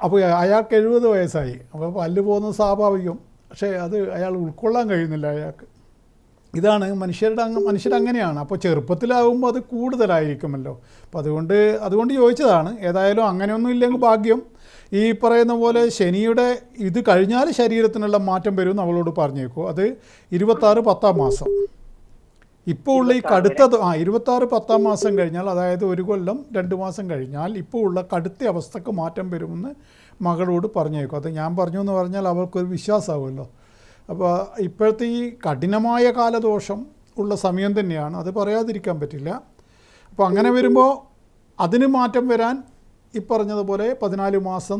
അപ്പോൾ അയാൾക്ക് 70 വയസ്സായി. അപ്പോൾ പല്ല് പോകുന്നത് സ്വാഭാവികം. പക്ഷേ അത് അയാൾ ഉൾക്കൊള്ളാൻ കഴിയുന്നില്ല അയാൾക്ക്. ഇതാണ് മനുഷ്യരങ്ങനെയാണ്. അപ്പോൾ ചെറുപ്പത്തിലാകുമ്പോൾ അത് കൂടുതലായിരിക്കുമല്ലോ. അപ്പോൾ അതുകൊണ്ട് ചോദിച്ചതാണ്. ഏതായാലും അങ്ങനെയൊന്നും ഇല്ലെങ്കിൽ ഭാഗ്യം. ഈ പറയുന്ന പോലെ ശനിയുടെ ഇത് കഴിഞ്ഞാൽ ശരീരത്തിനുള്ള മാറ്റം വരുമെന്ന് അവളോട് പറഞ്ഞേക്കൂ. അത് 26 10 മാസം. ഇപ്പോൾ ഉള്ള ഈ കടുത്ത 26 10 മാസം കഴിഞ്ഞാൽ, അതായത് 1 കൊല്ലം 2 മാസം കഴിഞ്ഞാൽ ഇപ്പോൾ ഉള്ള കടുത്ത അവസ്ഥക്ക് മാറ്റം വരുമെന്ന് മകളോട് പറഞ്ഞേക്കും. അത് ഞാൻ പറഞ്ഞു എന്ന് പറഞ്ഞാൽ അവൾക്കൊരു വിശ്വാസമാവുമല്ലോ. അപ്പോൾ ഇപ്പോഴത്തെ ഈ കഠിനമായ കാലദോഷം ഉള്ള സമയം തന്നെയാണ്, അത് പറയാതിരിക്കാൻ പറ്റില്ല. അപ്പോൾ അങ്ങനെ വരുമ്പോൾ അതിന് മാറ്റം വരാൻ ഈ പറഞ്ഞതുപോലെ 14 മാസം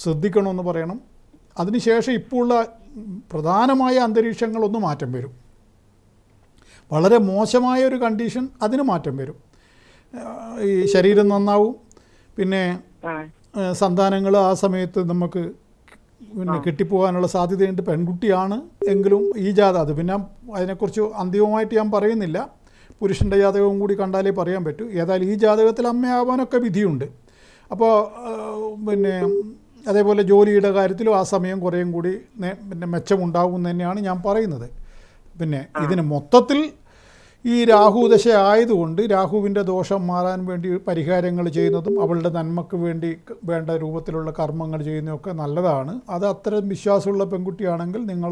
ശ്രദ്ധിക്കണമെന്ന് പറയണം. അതിനുശേഷം ഇപ്പോൾ ഉള്ള പ്രധാനമായ അന്തരീക്ഷങ്ങളൊന്ന് മാറ്റം വരും. വളരെ മോശമായ ഒരു കണ്ടീഷൻ, അതിന് മാറ്റം വരും. ഈ ശരീരം നന്നാവും, പിന്നെ സന്താനങ്ങൾ ആ സമയത്ത് നമുക്ക് പിന്നെ കിട്ടിപ്പോകാനുള്ള സാധ്യതയുണ്ട്. പെൺകുട്ടിയാണ് എങ്കിലും ഈ ജാതകം, അത് പിന്നെ അതിനെക്കുറിച്ച് അന്തിമമായിട്ട് ഞാൻ പറയുന്നില്ല, പുരുഷൻ്റെ ജാതകവും കൂടി കണ്ടാലേ പറയാൻ പറ്റൂ. ഏതായാലും ഈ ജാതകത്തിൽ അമ്മയാവാനൊക്കെ വിധിയുണ്ട്. അപ്പോൾ പിന്നെ അതേപോലെ ജോലിയുടെ കാര്യത്തിലും ആ സമയം കുറേയും കൂടി പിന്നെ മെച്ചമുണ്ടാകും തന്നെയാണ് ഞാൻ പറയുന്നത്. പിന്നെ ഇതിന് മൊത്തത്തിൽ ഈ രാഹുദശ ആയതുകൊണ്ട് രാഹുവിൻ്റെ ദോഷം മാറാൻ വേണ്ടി പരിഹാരങ്ങൾ ചെയ്യുന്നതും അവളുടെ നന്മക്ക് വേണ്ടി വേണ്ട രൂപത്തിലുള്ള കർമ്മങ്ങൾ ചെയ്യുന്നതൊക്കെ നല്ലതാണ്. അത് അത്തരം വിശ്വാസമുള്ള പെൺകുട്ടിയാണെങ്കിൽ നിങ്ങൾ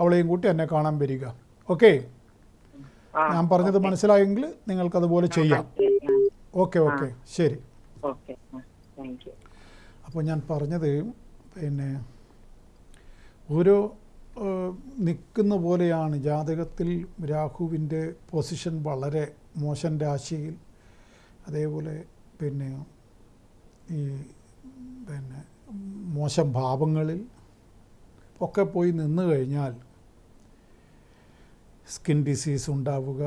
അവളെയും കൂട്ടി എന്നെ കാണാൻ വരിക. ഓക്കെ, ഞാൻ പറഞ്ഞത് മനസ്സിലായെങ്കിൽ നിങ്ങൾക്കതുപോലെ ചെയ്യാം. ഓക്കെ, ശരി. അപ്പോൾ ഞാൻ പറഞ്ഞത് പിന്നെ ഓരോ നിൽക്കുന്ന പോലെയാണ് ജാതകത്തിൽ രാഹുവിൻ്റെ പൊസിഷൻ വളരെ മോശം രാശിയിൽ, അതേപോലെ പിന്നെ ഈ പിന്നെ മോശം ഭാവങ്ങളിൽ ഒക്കെ പോയി നിന്ന് കഴിഞ്ഞാൽ സ്കിൻ ഡിസീസ് ഉണ്ടാവുക,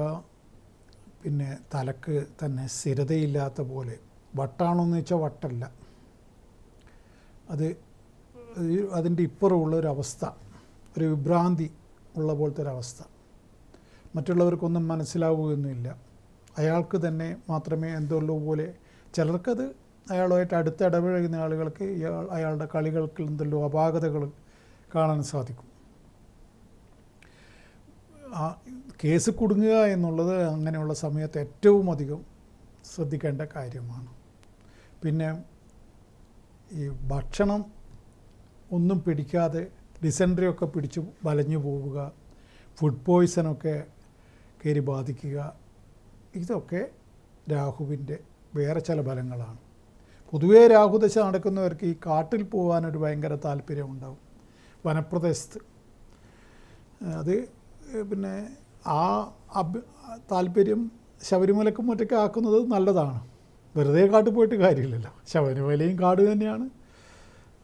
പിന്നെ തലക്ക് തന്നെ സ്ഥിരതയില്ലാത്ത പോലെ, വട്ടാണോന്ന് വെച്ചാൽ വട്ടല്ല, അതിൻ്റെ ഇപ്പുറമുള്ളൊരവസ്ഥ, ഒരു വിഭ്രാന്തി ഉള്ള പോലത്തെ ഒരവസ്ഥ, മറ്റുള്ളവർക്കൊന്നും മനസ്സിലാവുകയൊന്നുമില്ല. അയാൾക്ക് തന്നെ മാത്രമേ എന്തുള്ളൂ പോലെ, ചിലർക്കത് അയാളുമായിട്ട് അടുത്ത് ഇടപഴകുന്ന ആളുകൾക്ക് അയാളുടെ കളികൾക്ക് എന്തെല്ലോ അപാകതകൾ കാണാൻ സാധിക്കും. കേസ് കുടുങ്ങുക എന്നുള്ളത് അങ്ങനെയുള്ള സമയത്ത് ഏറ്റവും അധികം ശ്രദ്ധിക്കേണ്ട കാര്യമാണ്. പിന്നെ ഈ ഭക്ഷണം ഒന്നും പിടിക്കാതെ ഡിസെൻട്രി ഒക്കെ പിടിച്ച് വലഞ്ഞു പോവുക, ഫുഡ് പോയ്സണൊക്കെ കയറി ബാധിക്കുക, ഇതൊക്കെ രാഹുവിൻ്റെ വേറെ ചില ഫലങ്ങളാണ്. പൊതുവേ രാഹുദശ നടക്കുന്നവർക്ക് ഈ കാട്ടിൽ പോകാനൊരു ഭയങ്കര താല്പര്യമുണ്ടാവും, വനപ്രദേശത്ത്. അത് പിന്നെ ആ താല്പര്യം ശബരിമലക്കും മറ്റൊക്കെ ആക്കുന്നത് നല്ലതാണ്. വെറുതെ കാട്ടിൽ പോയിട്ട് കാര്യമില്ലല്ലോ, ശബരിമലയും കാട് തന്നെയാണ്.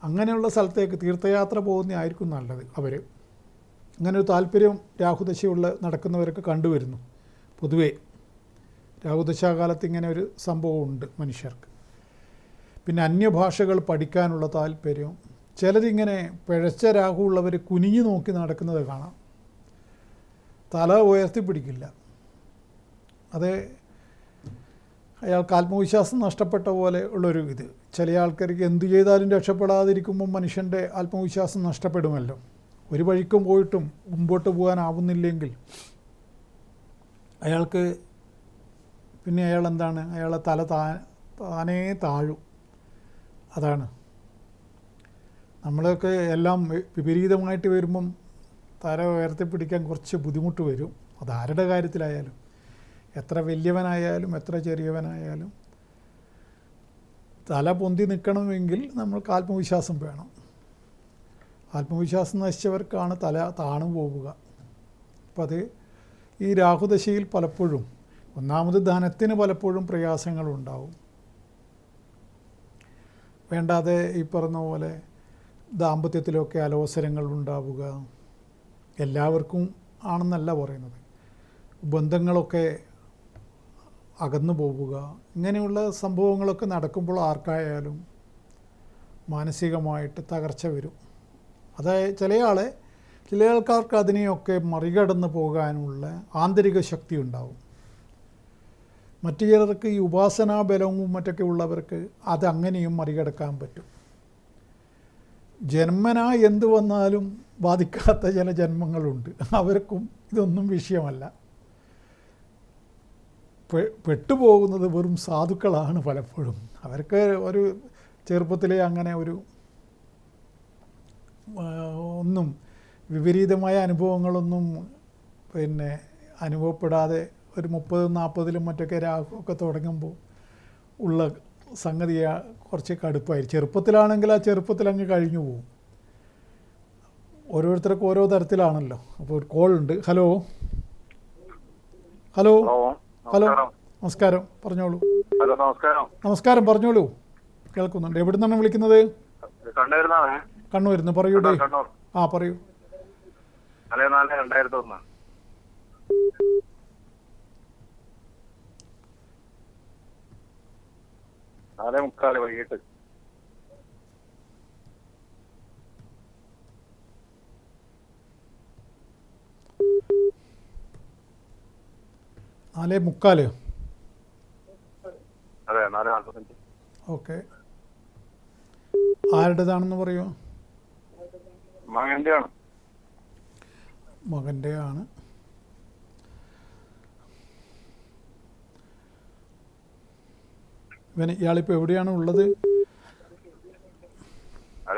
അങ്ങനെയുള്ള സ്ഥലത്തേക്ക് തീർത്ഥയാത്ര പോകുന്നതായിരിക്കും നല്ലത്. അങ്ങനൊരു താല്പര്യം രാഹുദശയുള്ള നടക്കുന്നവരൊക്കെ കണ്ടുവരുന്നു. പൊതുവേ രാഹുദശാകാലത്ത് ഇങ്ങനെ ഒരു സംഭവമുണ്ട് മനുഷ്യർക്ക്. പിന്നെ അന്യഭാഷകൾ പഠിക്കാനുള്ള താല്പര്യം, ചിലരിങ്ങനെ പിഴച്ച രാഹു ഉള്ളവർ കുനിഞ്ഞു നോക്കി നടക്കുന്നത് കാണാം, തല ഉയർത്തിപ്പിടിക്കില്ല. അത് അയാൾക്ക് ആത്മവിശ്വാസം നഷ്ടപ്പെട്ട പോലെ ഉള്ളൊരു ഇത്. ചില ആൾക്കാർക്ക് എന്തു ചെയ്താലും രക്ഷപ്പെടാതിരിക്കുമ്പോൾ മനുഷ്യൻ്റെ ആത്മവിശ്വാസം നഷ്ടപ്പെടുമല്ലോ. ഒരു വഴിക്കും പോയിട്ടും മുമ്പോട്ട് പോകാനാവുന്നില്ലെങ്കിൽ അയാൾക്ക് പിന്നെ അയാളെ തല താനേ താഴും. അതാണ് നമ്മളൊക്കെ എല്ലാം വിപരീതമായിട്ട് വരുമ്പം തല ഉയർത്തിപ്പിടിക്കാൻ കുറച്ച് ബുദ്ധിമുട്ട് വരും. അതാരുടെ കാര്യത്തിലായാലും, എത്ര വലിയവനായാലും എത്ര ചെറിയവനായാലും തല പൊന്തി നിൽക്കണമെങ്കിൽ നമ്മൾക്ക് ആത്മവിശ്വാസം വേണം. ആത്മവിശ്വാസം നശിച്ചവർക്കാണ് തല താണു പോവുക. അപ്പം അത് ഈ രാഹുദശയിൽ പലപ്പോഴും ഒന്നാമത് ധനത്തിന് പലപ്പോഴും പ്രയാസങ്ങളുണ്ടാവും. വേണ്ടാതെ ഈ പറഞ്ഞ പോലെ ദാമ്പത്യത്തിലൊക്കെ അലോസരങ്ങൾ ഉണ്ടാവുക, എല്ലാവർക്കും ആണെന്നല്ല പറയുന്നത്, ബന്ധങ്ങളൊക്കെ അകന്നു പോവുക, ഇങ്ങനെയുള്ള സംഭവങ്ങളൊക്കെ നടക്കുമ്പോൾ ആർക്കായാലും മാനസികമായിട്ട് തകർച്ച വരും. അതായത് ചില ആൾക്കാർക്ക് അതിനെയൊക്കെ മറികടന്ന് പോകാനുള്ള ആന്തരിക ശക്തി ഉണ്ടാവും. മറ്റു ചിലർക്ക് ഈ ഉപാസനാബലവും മറ്റൊക്കെ ഉള്ളവർക്ക് അതങ്ങനെയും മറികടക്കാൻ പറ്റും. ജന്മനാ എന്തു വന്നാലും ബാധിക്കാത്ത ചില ജന്മങ്ങളുണ്ട്, അവർക്കും ഇതൊന്നും വിഷയമല്ല. പെട്ടുപോകുന്നത് വെറും സാധുക്കളാണ് പലപ്പോഴും. അവർക്ക് ഒരു ചെറുപ്പത്തിലെ അങ്ങനെ ഒരു ഒന്നും വിപരീതമായ അനുഭവങ്ങളൊന്നും അനുഭവപ്പെടാതെ ഒരു 30-40 മറ്റൊക്കെ രാഹുവൊക്കെ തുടങ്ങുമ്പോൾ ഉള്ള സംഗതി കുറച്ച് കടുപ്പായി. ചെറുപ്പത്തിലാണെങ്കിൽ ആ ചെറുപ്പത്തിൽ അങ്ങ് കഴിഞ്ഞു പോകും. ഓരോരുത്തർക്കും ഓരോ തരത്തിലാണല്ലോ. അപ്പോൾ ഒരു കോൾ ഉണ്ട്. ഹലോ ഹലോ ഹലോ നമസ്കാരം, പറഞ്ഞോളൂ. ഹലോ നമസ്കാരം. നമസ്കാരം, പറഞ്ഞോളൂ, കേൾക്കുന്നുണ്ട്. എവിടെ നിന്നാണ് വിളിക്കുന്നത്? കണ്ണൂരിൽ നിന്ന്. പറയൂ. ആ പറയൂ. 4/4/2001. 4:45 വൈകിട്ട്. നാലേ മുക്കാല്. അതെ, 4:45. ഓക്കെ. ആരുടേതാണെന്ന് പറയൂ. മകന്റെ ആണ്. മകൻ്റെ ആണ്. ഇയാളിപ്പോൾ എവിടെയാണ് ഉള്ളത്?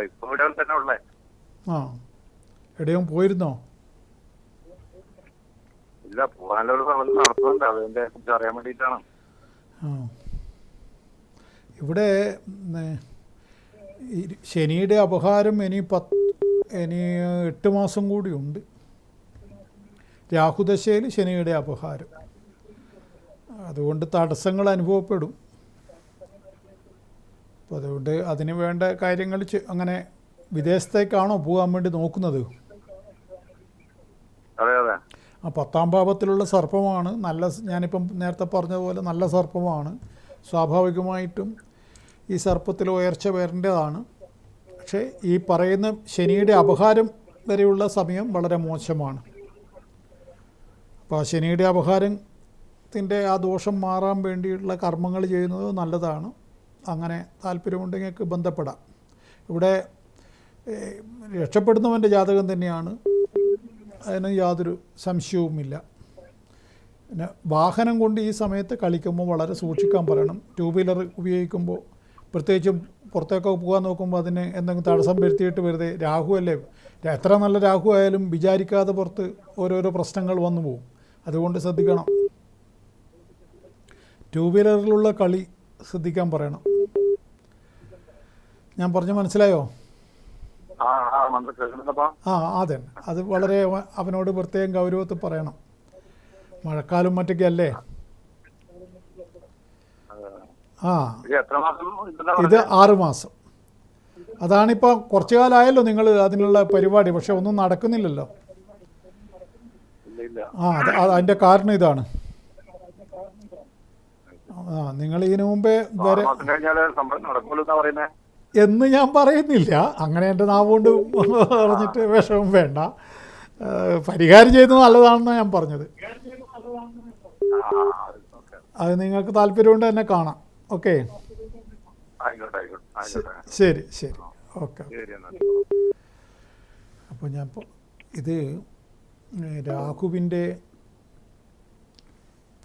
ഇപ്പൊ ഇവിടെ തന്നെ ഉള്ളേ. ആ, എവിടെയും പോയിരുന്നോ? ഇല്ല, പോകാനുള്ള ഒരു ശ്രമം നടത്തുന്നുണ്ട്. അതിന്റെ കുറിച്ച് അറിയാൻ വേണ്ടിയിട്ടാണ്. ആ, ഇവിടെ ശനിയുടെ അപഹാരം ഇനി 8 മാസം കൂടിയുണ്ട്. രാഹുദശയിൽ ശനിയുടെ അപഹാരം. അതുകൊണ്ട് തടസ്സങ്ങൾ അനുഭവപ്പെടും. അപ്പോൾ അതുകൊണ്ട് അതിന് വേണ്ട കാര്യങ്ങൾ അങ്ങനെ വിദേശത്തേക്കാണോ പോകാൻ വേണ്ടി നോക്കുന്നത്? അതെ അതെ. ആ 10ാം ഭാവത്തിലുള്ള സർപ്പമാണ്. ഞാനിപ്പം നേരത്തെ പറഞ്ഞതുപോലെ നല്ല സർപ്പമാണ്. സ്വാഭാവികമായിട്ടും ഈ സർപ്പത്തിൽ ഉയർച്ച വരേണ്ടതാണ്. പക്ഷേ ഈ പറയുന്ന ശനിയുടെ അപഹാരം വരെയുള്ള സമയം വളരെ മോശമാണ്. അപ്പോൾ ആ ശനിയുടെ അപഹാരത്തിൻ്റെ ആ ദോഷം മാറാൻ വേണ്ടിയിട്ടുള്ള കർമ്മങ്ങൾ ചെയ്യുന്നത് നല്ലതാണ്. അങ്ങനെ താല്പര്യമുണ്ടെങ്കിൽ ബന്ധപ്പെടാം. ഇവിടെ രക്ഷപ്പെടുന്നവൻ്റെ ജാതകം തന്നെയാണ്, അതിന് യാതൊരു സംശയവുമില്ല. പിന്നെ വാഹനം കൊണ്ട് ഈ സമയത്ത് കളിക്കുമ്പോൾ വളരെ സൂക്ഷിക്കാൻ പറയണം. 2 വീലർ ഉപയോഗിക്കുമ്പോൾ പ്രത്യേകിച്ചും പുറത്തേക്കൊക്കെ പോകാൻ നോക്കുമ്പോൾ അതിന് എന്തെങ്കിലും തടസ്സം വരുത്തിയിട്ട് വെറുതെ, രാഹു അല്ലേ, എത്ര നല്ല രാഹു ആയാലും വിചാരിക്കാതെ പുറത്ത് ഓരോരോ പ്രശ്നങ്ങൾ വന്നു പോകും. അതുകൊണ്ട് ശ്രദ്ധിക്കണം. 2 വീലറിലുള്ള കളി ശ്രദ്ധിക്കാൻ പറയണം. ഞാൻ പറഞ്ഞു മനസ്സിലായോ? ആ അതെ, അത് വളരെ അവനോട് പ്രത്യേകം ഗൗരവത്തിൽ പറയണം. മഴക്കാലം മറ്റൊക്കെ അല്ലേ. ഇത് 6 മാസം. അതാണിപ്പോൾ കുറച്ചു കാലമായല്ലോ നിങ്ങൾ അതിനുള്ള പരിപാടി, പക്ഷെ ഒന്നും നടക്കുന്നില്ലല്ലോ. അതിൻ്റെ കാരണം ഇതാണ്. നിങ്ങൾ ഇതിനു മുമ്പേ വരെ എന്ന് ഞാൻ പറയുന്നില്ല, അങ്ങനെ എൻ്റെ നാവുകൊണ്ട് പറഞ്ഞിട്ട് വിഷമം വേണ്ട. പരിഹാരം ചെയ്ത് നല്ലതാണെന്നാണ് ഞാൻ പറഞ്ഞത്. അത് നിങ്ങൾക്ക് താല്പര്യമുണ്ട് എന്നെ കാണാം. ഓക്കെ, ശരി ശരി, ഓക്കെ. അപ്പോൾ ഞാൻ ഇത് രാഹുവിൻ്റെ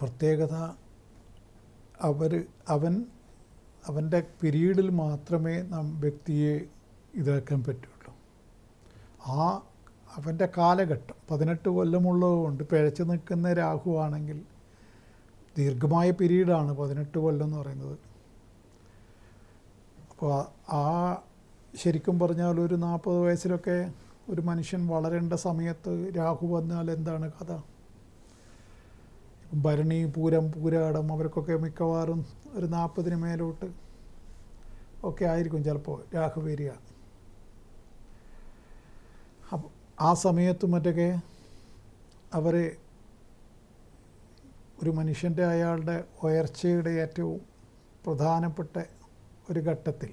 പ്രത്യേകത, അവൻ്റെ പീരീഡിൽ മാത്രമേ വ്യക്തിയെ ഇതാക്കാൻ പറ്റുള്ളൂ. അവൻ്റെ കാലഘട്ടം 18 കൊല്ലമുള്ളതുകൊണ്ട് പിഴച്ചു നിൽക്കുന്ന രാഹു ആണെങ്കിൽ ദീർഘമായ പീരീഡാണ് 18 കൊല്ലം എന്ന് പറയുന്നത്. അപ്പോൾ ആ ശരിക്കും പറഞ്ഞാൽ ഒരു 40 വയസ്സിലൊക്കെ ഒരു മനുഷ്യൻ വളരേണ്ട സമയത്ത് രാഹു വന്നാൽ എന്താണ് കഥ? ഭരണി, പൂരം, പൂരാടം അവർക്കൊക്കെ മിക്കവാറും ഒരു 40 മേലോട്ട് ഒക്കെ ആയിരിക്കും ചിലപ്പോൾ രാഹു വരിക. അപ്പോൾ ആ സമയത്ത് മറ്റൊക്കെ അവർ ഒരു മനുഷ്യൻ്റെ അയാളുടെ ഉയർച്ചയുടെ ഏറ്റവും പ്രധാനപ്പെട്ട ഒരു ഘട്ടത്തിൽ,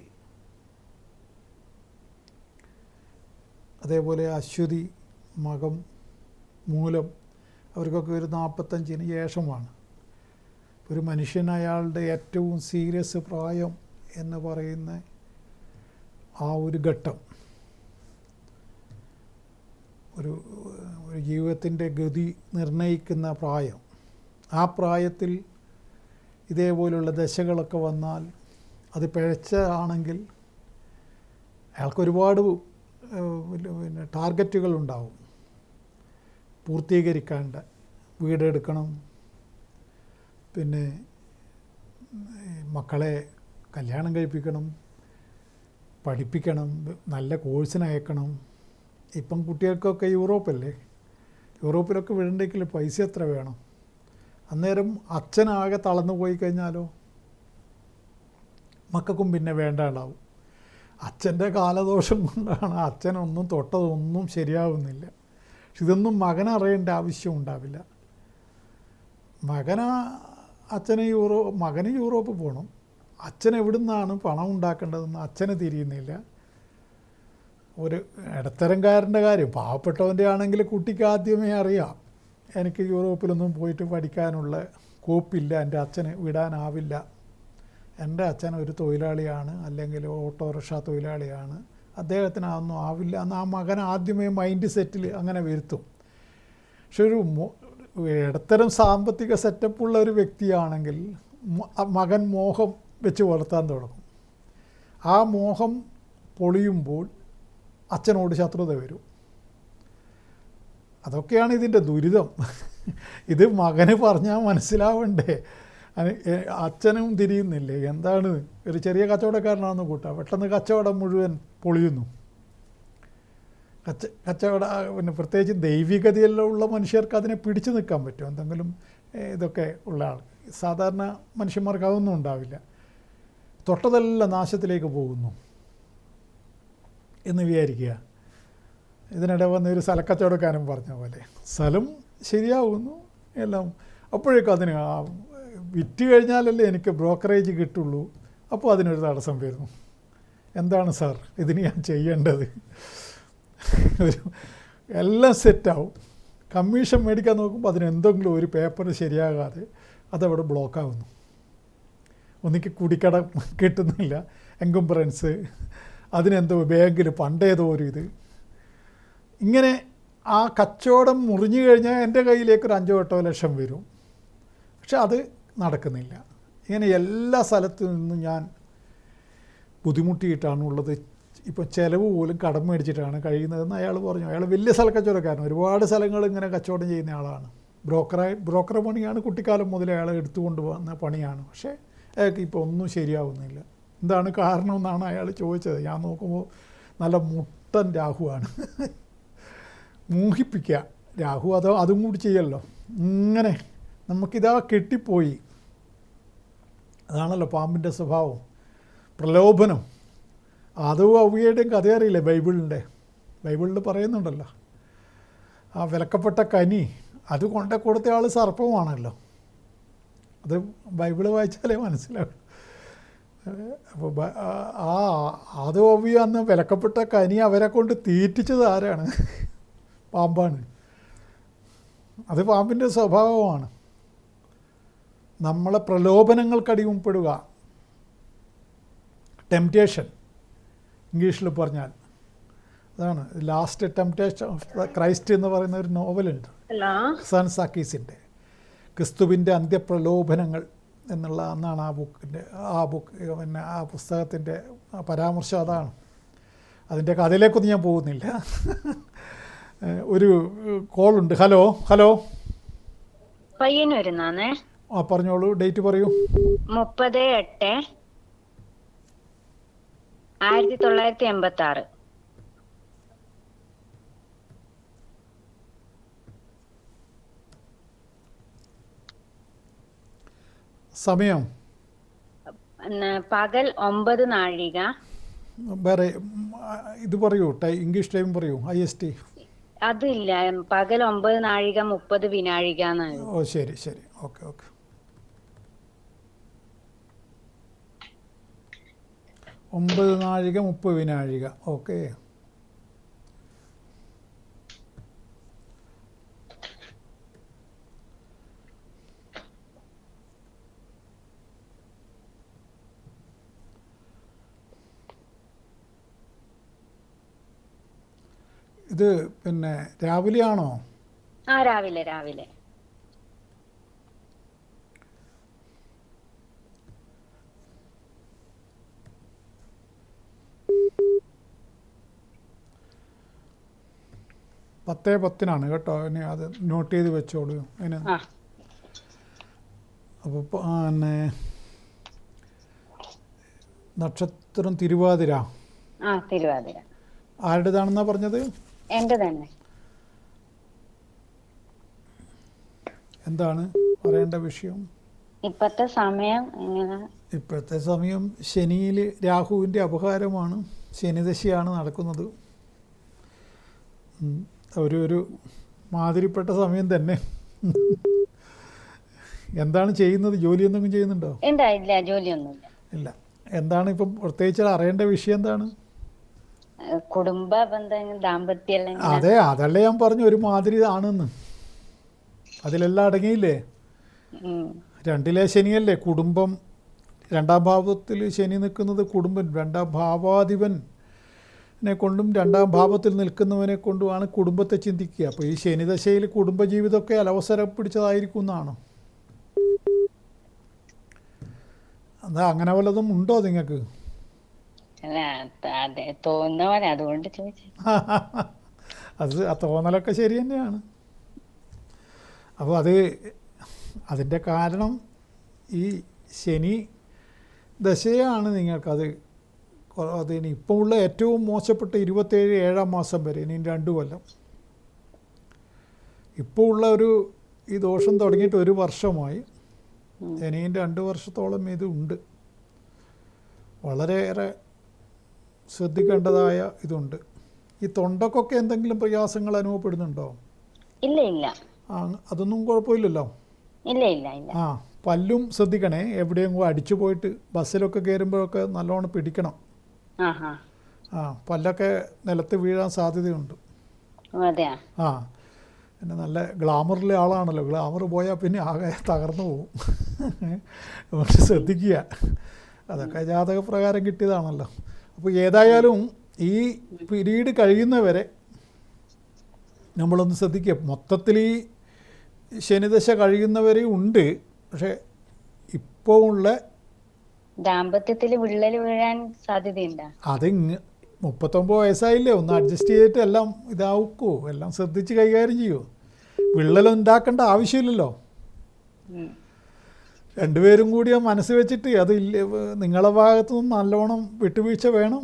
അതേപോലെ അശ്വതി, മകം, മൂലം അവർക്കൊക്കെ ഒരു 45-ന് ശേഷമാണ് ഒരു മനുഷ്യൻ അയാളുടെ ഏറ്റവും സീരിയസ് പ്രായം എന്ന് പറയുന്ന ആ ഒരു ഘട്ടം, ഒരു ജീവിതത്തിൻ്റെ ഗതി നിർണ്ണയിക്കുന്ന പ്രായം. ആ പ്രായത്തിൽ ഇതേപോലുള്ള ദശകളൊക്കെ വന്നാൽ അത് പിഴച്ചതാണെങ്കിൽ അയാൾക്ക് ഒരുപാട് പിന്നെ ടാർഗറ്റുകളുണ്ടാവും പൂർത്തീകരിക്കേണ്ട. വീടെടുക്കണം, പിന്നെ മക്കളെ കല്യാണം കഴിപ്പിക്കണം, പഠിപ്പിക്കണം, നല്ല കോഴ്സിനയക്കണം. ഇപ്പം കുട്ടികൾക്കൊക്കെ യൂറോപ്പല്ലേ, യൂറോപ്പിലൊക്കെ വിടണ്ടെങ്കിൽ പൈസ എത്ര വേണം? അന്നേരം അച്ഛനാകെ തളർന്നു പോയി കഴിഞ്ഞാലോ മക്കൾക്കും പിന്നെ വേണ്ടാണ്ടാവും. അച്ഛൻ്റെ കാലദോഷം കൊണ്ടാണ് അച്ഛനൊന്നും തൊട്ടതൊന്നും ശരിയാവുന്നില്ല. പക്ഷെ ഇതൊന്നും മകനറിയേണ്ട ആവശ്യം ഉണ്ടാവില്ല. മകന് യൂറോപ്പ് പോകണം, അച്ഛൻ എവിടെ നിന്നാണ് പണം ഉണ്ടാക്കേണ്ടതെന്ന് അച്ഛന് തിരിയുന്നില്ല. ഒരു ഇടത്തരംകാരൻ്റെ കാര്യം, പാവപ്പെട്ടവൻ്റെ ആണെങ്കിൽ കുട്ടിക്ക് ആദ്യമേ അറിയാം, എനിക്ക് യൂറോപ്പിലൊന്നും പോയിട്ട് പഠിക്കാനുള്ള കോപ്പില്ല, എൻ്റെ അച്ഛന് വിടാനാവില്ല, എൻ്റെ അച്ഛൻ ഒരു തൊഴിലാളിയാണ്, അല്ലെങ്കിൽ ഓട്ടോറിക്ഷ തൊഴിലാളിയാണ്, അദ്ദേഹത്തിന് അതൊന്നും ആവില്ല എന്ന് ആ മകൻ ആദ്യമേ മൈൻഡ് സെറ്റിൽ അങ്ങനെ വരുത്തും. പക്ഷെ ഒരു ഇടത്തരം സാമ്പത്തിക സെറ്റപ്പുള്ള ഒരു വ്യക്തിയാണെങ്കിൽ മകൻ മോഹം വെച്ച് വളർത്താൻ തുടങ്ങും. ആ മോഹം പൊളിയുമ്പോൾ അച്ഛനോട് ശത്രുത വരും. അതൊക്കെയാണ് ഇതിൻ്റെ ദുരിതം. ഇത് മകന് പറഞ്ഞാൽ മനസ്സിലാവണ്ടേ? അച്ഛനും തിരിയുന്നില്ലേ? എന്താണ്, ഒരു ചെറിയ കച്ചവടക്കാരനാണെന്ന് കൂട്ടാം, പെട്ടെന്ന് കച്ചവടം മുഴുവൻ പൊളിയുന്നു. പിന്നെ പ്രത്യേകിച്ച് ദൈവികതയെല്ലാം ഉള്ള മനുഷ്യർക്ക് അതിനെ പിടിച്ചു നിൽക്കാൻ പറ്റും. എന്തെങ്കിലും ഇതൊക്കെ ഉള്ള ആൾ, സാധാരണ മനുഷ്യന്മാർക്ക് അതൊന്നും ഉണ്ടാവില്ല. തൊട്ടതെല്ലാം നാശത്തിലേക്ക് പോകുന്നു എന്ന് വിചാരിക്കുക. ഇതിനിടെ വന്ന ഒരു സ്ഥലക്കച്ചവടക്കാരൻ പറഞ്ഞ പോലെ സ്ഥലം ശരിയാവുന്നു എല്ലാം, അപ്പോഴേക്കും അതിന് വിറ്റ് കഴിഞ്ഞാലല്ലേ എനിക്ക് ബ്രോക്കറേജ് കിട്ടുള്ളൂ, അപ്പോൾ അതിനൊരു തടസ്സം വരുന്നു. എന്താണ് സാർ ഇതിന് ഞാൻ ചെയ്യേണ്ടത്? എല്ലാം സെറ്റാവും, കമ്മീഷൻ മേടിക്കാൻ നോക്കുമ്പോൾ അതിന് എന്തെങ്കിലും ഒരു പേപ്പർ ശരിയാകാതെ അതവിടെ ബ്ലോക്കാവുന്നു. ഒന്നിക്ക് കുടിക്കടം കിട്ടുന്നില്ല, എൻകംബറൻസ്, അതിനെന്തോ ബാങ്കിൽ പണ്ടേതോ ഒരു ഇത്. ഇങ്ങനെ ആ കച്ചവടം മുറിഞ്ഞു കഴിഞ്ഞാൽ എൻ്റെ കയ്യിലേക്ക് ഒരു 5-8 ലക്ഷം വരും. പക്ഷെ അത് നടക്കുന്നില്ല. ഇങ്ങനെ എല്ലാ സ്ഥലത്തു നിന്നും ഞാൻ ബുദ്ധിമുട്ടിയിട്ടാണ് ഉള്ളത്. ഇപ്പോൾ ചിലവ് പോലും കടം മേടിച്ചിട്ടാണ് കഴിയുന്നതെന്ന് അയാൾ പറഞ്ഞു. അയാൾ വലിയ സ്ഥലക്കച്ചവടക്കാരൻ, ഒരുപാട് സ്ഥലങ്ങൾ ഇങ്ങനെ കച്ചവടം ചെയ്യുന്ന ആളാണ്. ബ്രോക്കർ പണിയാണ്, കുട്ടിക്കാലം മുതലേ അയാൾ എടുത്തുകൊണ്ട് വന്ന പണിയാണ്. പക്ഷേ അയാൾക്ക് ഇപ്പോൾ ഒന്നും ശരിയാവുന്നില്ല. എന്താണ് കാരണം എന്നാണ് അയാൾ ചോദിച്ചത്. ഞാൻ നോക്കുമ്പോൾ നല്ല മുട്ടൻ രാഹുവാണ്. മോഹിപ്പിക്കുക രാഹു, അതും കൂടി ചെയ്യല്ലോ. ഇങ്ങനെ നമുക്കിതാ കെട്ടിപ്പോയി. അതാണല്ലോ പാമ്പിൻ്റെ സ്വഭാവം, പ്രലോഭനം. അതും അവയുടെയും കഥ അറിയില്ലേ? ബൈബിളിൽ പറയുന്നുണ്ടല്ലോ, ആ വിലക്കപ്പെട്ട കനി അത് കൊടുത്ത ആൾ സർപ്പമാണല്ലോ. അത് ബൈബിള് വായിച്ചാലേ മനസ്സിലാവും. അപ്പോൾ അതും അവയും അന്ന് വിലക്കപ്പെട്ട കനി അവരെ കൊണ്ട് തീറ്റിച്ചത് ആരാണ്? പാമ്പാണ്. അത് പാമ്പിൻ്റെ സ്വഭാവമാണ്. നമ്മളെ പ്രലോഭനങ്ങൾക്കടിമപ്പെടുക, ടെംപ്റ്റേഷൻ ഇംഗ്ലീഷിൽ പറഞ്ഞാൽ അതാണ്. ലാസ്റ്റ് ടെംപ്റ്റേഷൻ ഓഫ് ക്രൈസ്റ്റ് എന്ന് പറയുന്ന ഒരു നോവലുണ്ട് സൺ സാക്കീസിൻ്റെ, ക്രിസ്തുവിൻ്റെ അന്ത്യപ്രലോഭനങ്ങൾ എന്നുള്ള അന്നാണ് ആ പുസ്തകത്തിൻ്റെ പരാമർശം അതാണ്. അതിൻ്റെ കഥയിലേക്കൊന്നും ഞാൻ പോകുന്നില്ല. ഒരു കോളുണ്ട്. ഹലോ പയ്യന്നൂരിന്നാന്നേ. പറഞ്ഞോളൂ, ഡേറ്റ് പറയൂ. 30/8. 1986. സമയം പകൽ 9 നാഴിക. വേറെ ഇത് പറയൂ, ഇംഗ്ലീഷ് ടൈം പറയൂ, IST. അതില്ല, പകൽ 9 നാഴിക 30 വിനാഴിക എന്നാണ്. ഓ ശരി ശരി, ഓക്കെ ഓക്കെ. 9 നാഴിക 30 വിനാഴിക, ഓക്കെ. ഇത് പിന്നെ രാവിലെയാണോ? രാവിലെ രാവിലെ. പത്തേ 10-നാണ് കേട്ടോ. ഇനി അത് നോട്ട് ചെയ്ത് വെച്ചോളൂ. അതിന് അപ്പോൾ പിന്നെ നക്ഷത്രം തിരുവാതിര. തിരുവാതിര. ആരുടേതാണെന്നാ പറഞ്ഞത്? എൻ്റെ തന്നെ. എന്താണ് പറയേണ്ട വിഷയം? ഇപ്പോഴത്തെ സമയം എങ്ങനെ? ഇപ്പോഴത്തെ സമയം ശനിയിൽ രാഹുവിൻ്റെ അപഹാരമാണ്, ശനിദശയാണ് നടക്കുന്നത്. ഒരു മാതിരിപ്പെട്ട സമയം തന്നെ. എന്താണ് ചെയ്യുന്നത്? ജോലി എന്തെങ്കിലും ചെയ്യുന്നുണ്ടോ? ഇല്ല, ജോലിയൊന്നുമില്ല. ഇല്ല. എന്താണ് ഇപ്പം പ്രത്യേകിച്ച് അറിയേണ്ട വിഷയം എന്താണ്? കുടുംബ ബന്ധങ്ങൾ, ദാമ്പത്യം. അതെ, അതല്ലേ ഞാൻ പറഞ്ഞു, ഒരു മാതിരി ആണെന്ന്. അതിലെല്ലാം അടങ്ങിയില്ലേ? 2-ലെ ശനിയല്ലേ കുടുംബം. 2-ാം ഭാവത്തിൽ ശനി നിൽക്കുന്നത് കുടുംബം. 2-ാം ഭാവാധിപനെ കൊണ്ടും 2-ാം ഭാവത്തിൽ നിൽക്കുന്നവനെ കൊണ്ടുമാണ് കുടുംബത്തെ ചിന്തിക്കുക. അപ്പോൾ ഈ ശനിദശയിൽ കുടുംബജീവിതമൊക്കെ അലവസരം പിടിച്ചതായിരിക്കും എന്നാണ്. അതാ അങ്ങനെ വല്ലതും ഉണ്ടോ നിങ്ങൾക്ക്? അതുകൊണ്ട് ചോദിച്ചു. അത് ആ തോന്നലൊക്കെ ശരി തന്നെയാണ്. അപ്പോൾ അതിൻ്റെ കാരണം ഈ ശനി ദശയാണ് നിങ്ങൾക്കത്. അതിന് ഇപ്പോൾ ഉള്ള ഏറ്റവും മോശപ്പെട്ട 27 7-ാം മാസം വരെ, ഇനി 2 കൊല്ലം. ഇപ്പോൾ ഉള്ള ഈ ദോഷം തുടങ്ങിയിട്ട് 1 വർഷമായി. ഇനിയും 2 വർഷത്തോളം ഇത് ഉണ്ട്. വളരെയേറെ ശ്രദ്ധിക്കേണ്ടതായ ഇതുണ്ട്. ഈ തൊണ്ടക്കൊക്കെ എന്തെങ്കിലും പ്രയാസങ്ങൾ അനുഭവപ്പെടുന്നുണ്ടോ? ഇല്ല ഇല്ല. അതൊന്നും കുഴപ്പമില്ലല്ലോ? ഇല്ല ഇല്ല ഇല്ല. പല്ലും ശ്രദ്ധിക്കണേ. എവിടെയെങ്കിലും അടിച്ചു പോയിട്ട് ബസ്സിലൊക്കെ കയറുമ്പോഴൊക്കെ നല്ലോണം പിടിക്കണം. പല്ലൊക്കെ നിലത്ത് വീഴാൻ സാധ്യതയുണ്ട്. പിന്നെ നല്ല ഗ്ലാമറിലെ ആളാണല്ലോ. ഗ്ലാമർ പോയാൽ പിന്നെ ആകെ തകർന്നു പോകും. അതുകൊണ്ട് ശ്രദ്ധിക്കുക. അതൊക്കെ ജാതകപ്രകാരം കിട്ടിയതാണല്ലോ. അപ്പോൾ ഏതായാലും ഈ പീരീഡ് കഴിയുന്നവരെ നമ്മളൊന്ന് ശ്രദ്ധിക്കുക. മൊത്തത്തിൽ ഈ ശനിദശ കഴിയുന്നവരെ ഉണ്ട്. പക്ഷെ ഇപ്പോൾ ഉള്ള ദാമ്പത്യത്തിൽ വിള്ളൽ വീഴാൻ സാധ്യതയുണ്ട്. അത് 39 വയസ്സായില്ലേ, ഒന്ന് അഡ്ജസ്റ്റ് ചെയ്തിട്ട് എല്ലാം ഇതാക്കൂ. എല്ലാം ശ്രദ്ധിച്ച് കൈകാര്യം ചെയ്യൂ. വിള്ളലുണ്ടാക്കേണ്ട ആവശ്യമില്ലല്ലോ. 2 പേരും കൂടി മനസ്സ് വെച്ചിട്ട് അത് നിങ്ങളെ ഭാഗത്തു നിന്ന് നല്ലോണം വിട്ടുവീഴ്ച വേണം.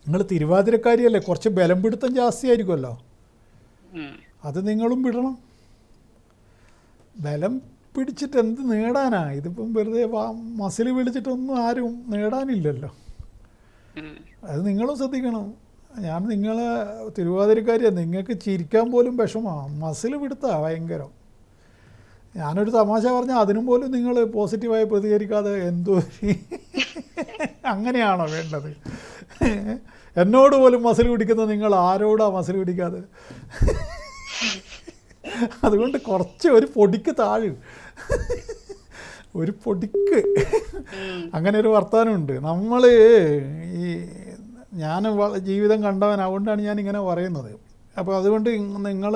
നിങ്ങൾ തിരുവാതിരക്കാരിയല്ലേ, കുറച്ച് ബലം പിടുത്തം ജാസ്തി ആയിരിക്കുമല്ലോ. അത് നിങ്ങളും വിടണം. ബലം പിടിച്ചിട്ട് എന്ത് നേടാനാ? ഇതിപ്പം വെറുതെ മസിൽ പിടിച്ചിട്ടൊന്നും ആരും നേടാനില്ലല്ലോ. അത് നിങ്ങളും ശ്രദ്ധിക്കണം. ഞാൻ നിങ്ങളെ തിരുവാതിരക്കാരിയാണ്, നിങ്ങൾക്ക് ചിരിക്കാൻ പോലും വിഷമമാണ്. മസിൽ പിടുത്താ ഭയങ്കരം. ഞാനൊരു തമാശ പറഞ്ഞാൽ അതിനും പോലും നിങ്ങൾ പോസിറ്റീവായി പ്രതികരിക്കാതെ എന്തോ അങ്ങനെയാണോ വേണ്ടത്? എന്നോട് പോലും മസിൽ പിടിക്കുന്ന നിങ്ങൾ ആരോടാ മസിൽ പിടിക്കാതെ? അതുകൊണ്ട് കുറച്ച് ഒരു പൊടിക്ക് താഴെ, ഒരു പൊടിക്ക് അങ്ങനെ ഒരു വർത്തമാനമുണ്ട്. നമ്മൾ ഞാൻ ജീവിതം കണ്ടവൻ, അതുകൊണ്ടാണ് ഞാൻ ഇങ്ങനെ പറയുന്നത്. അപ്പോൾ അതുകൊണ്ട് നിങ്ങൾ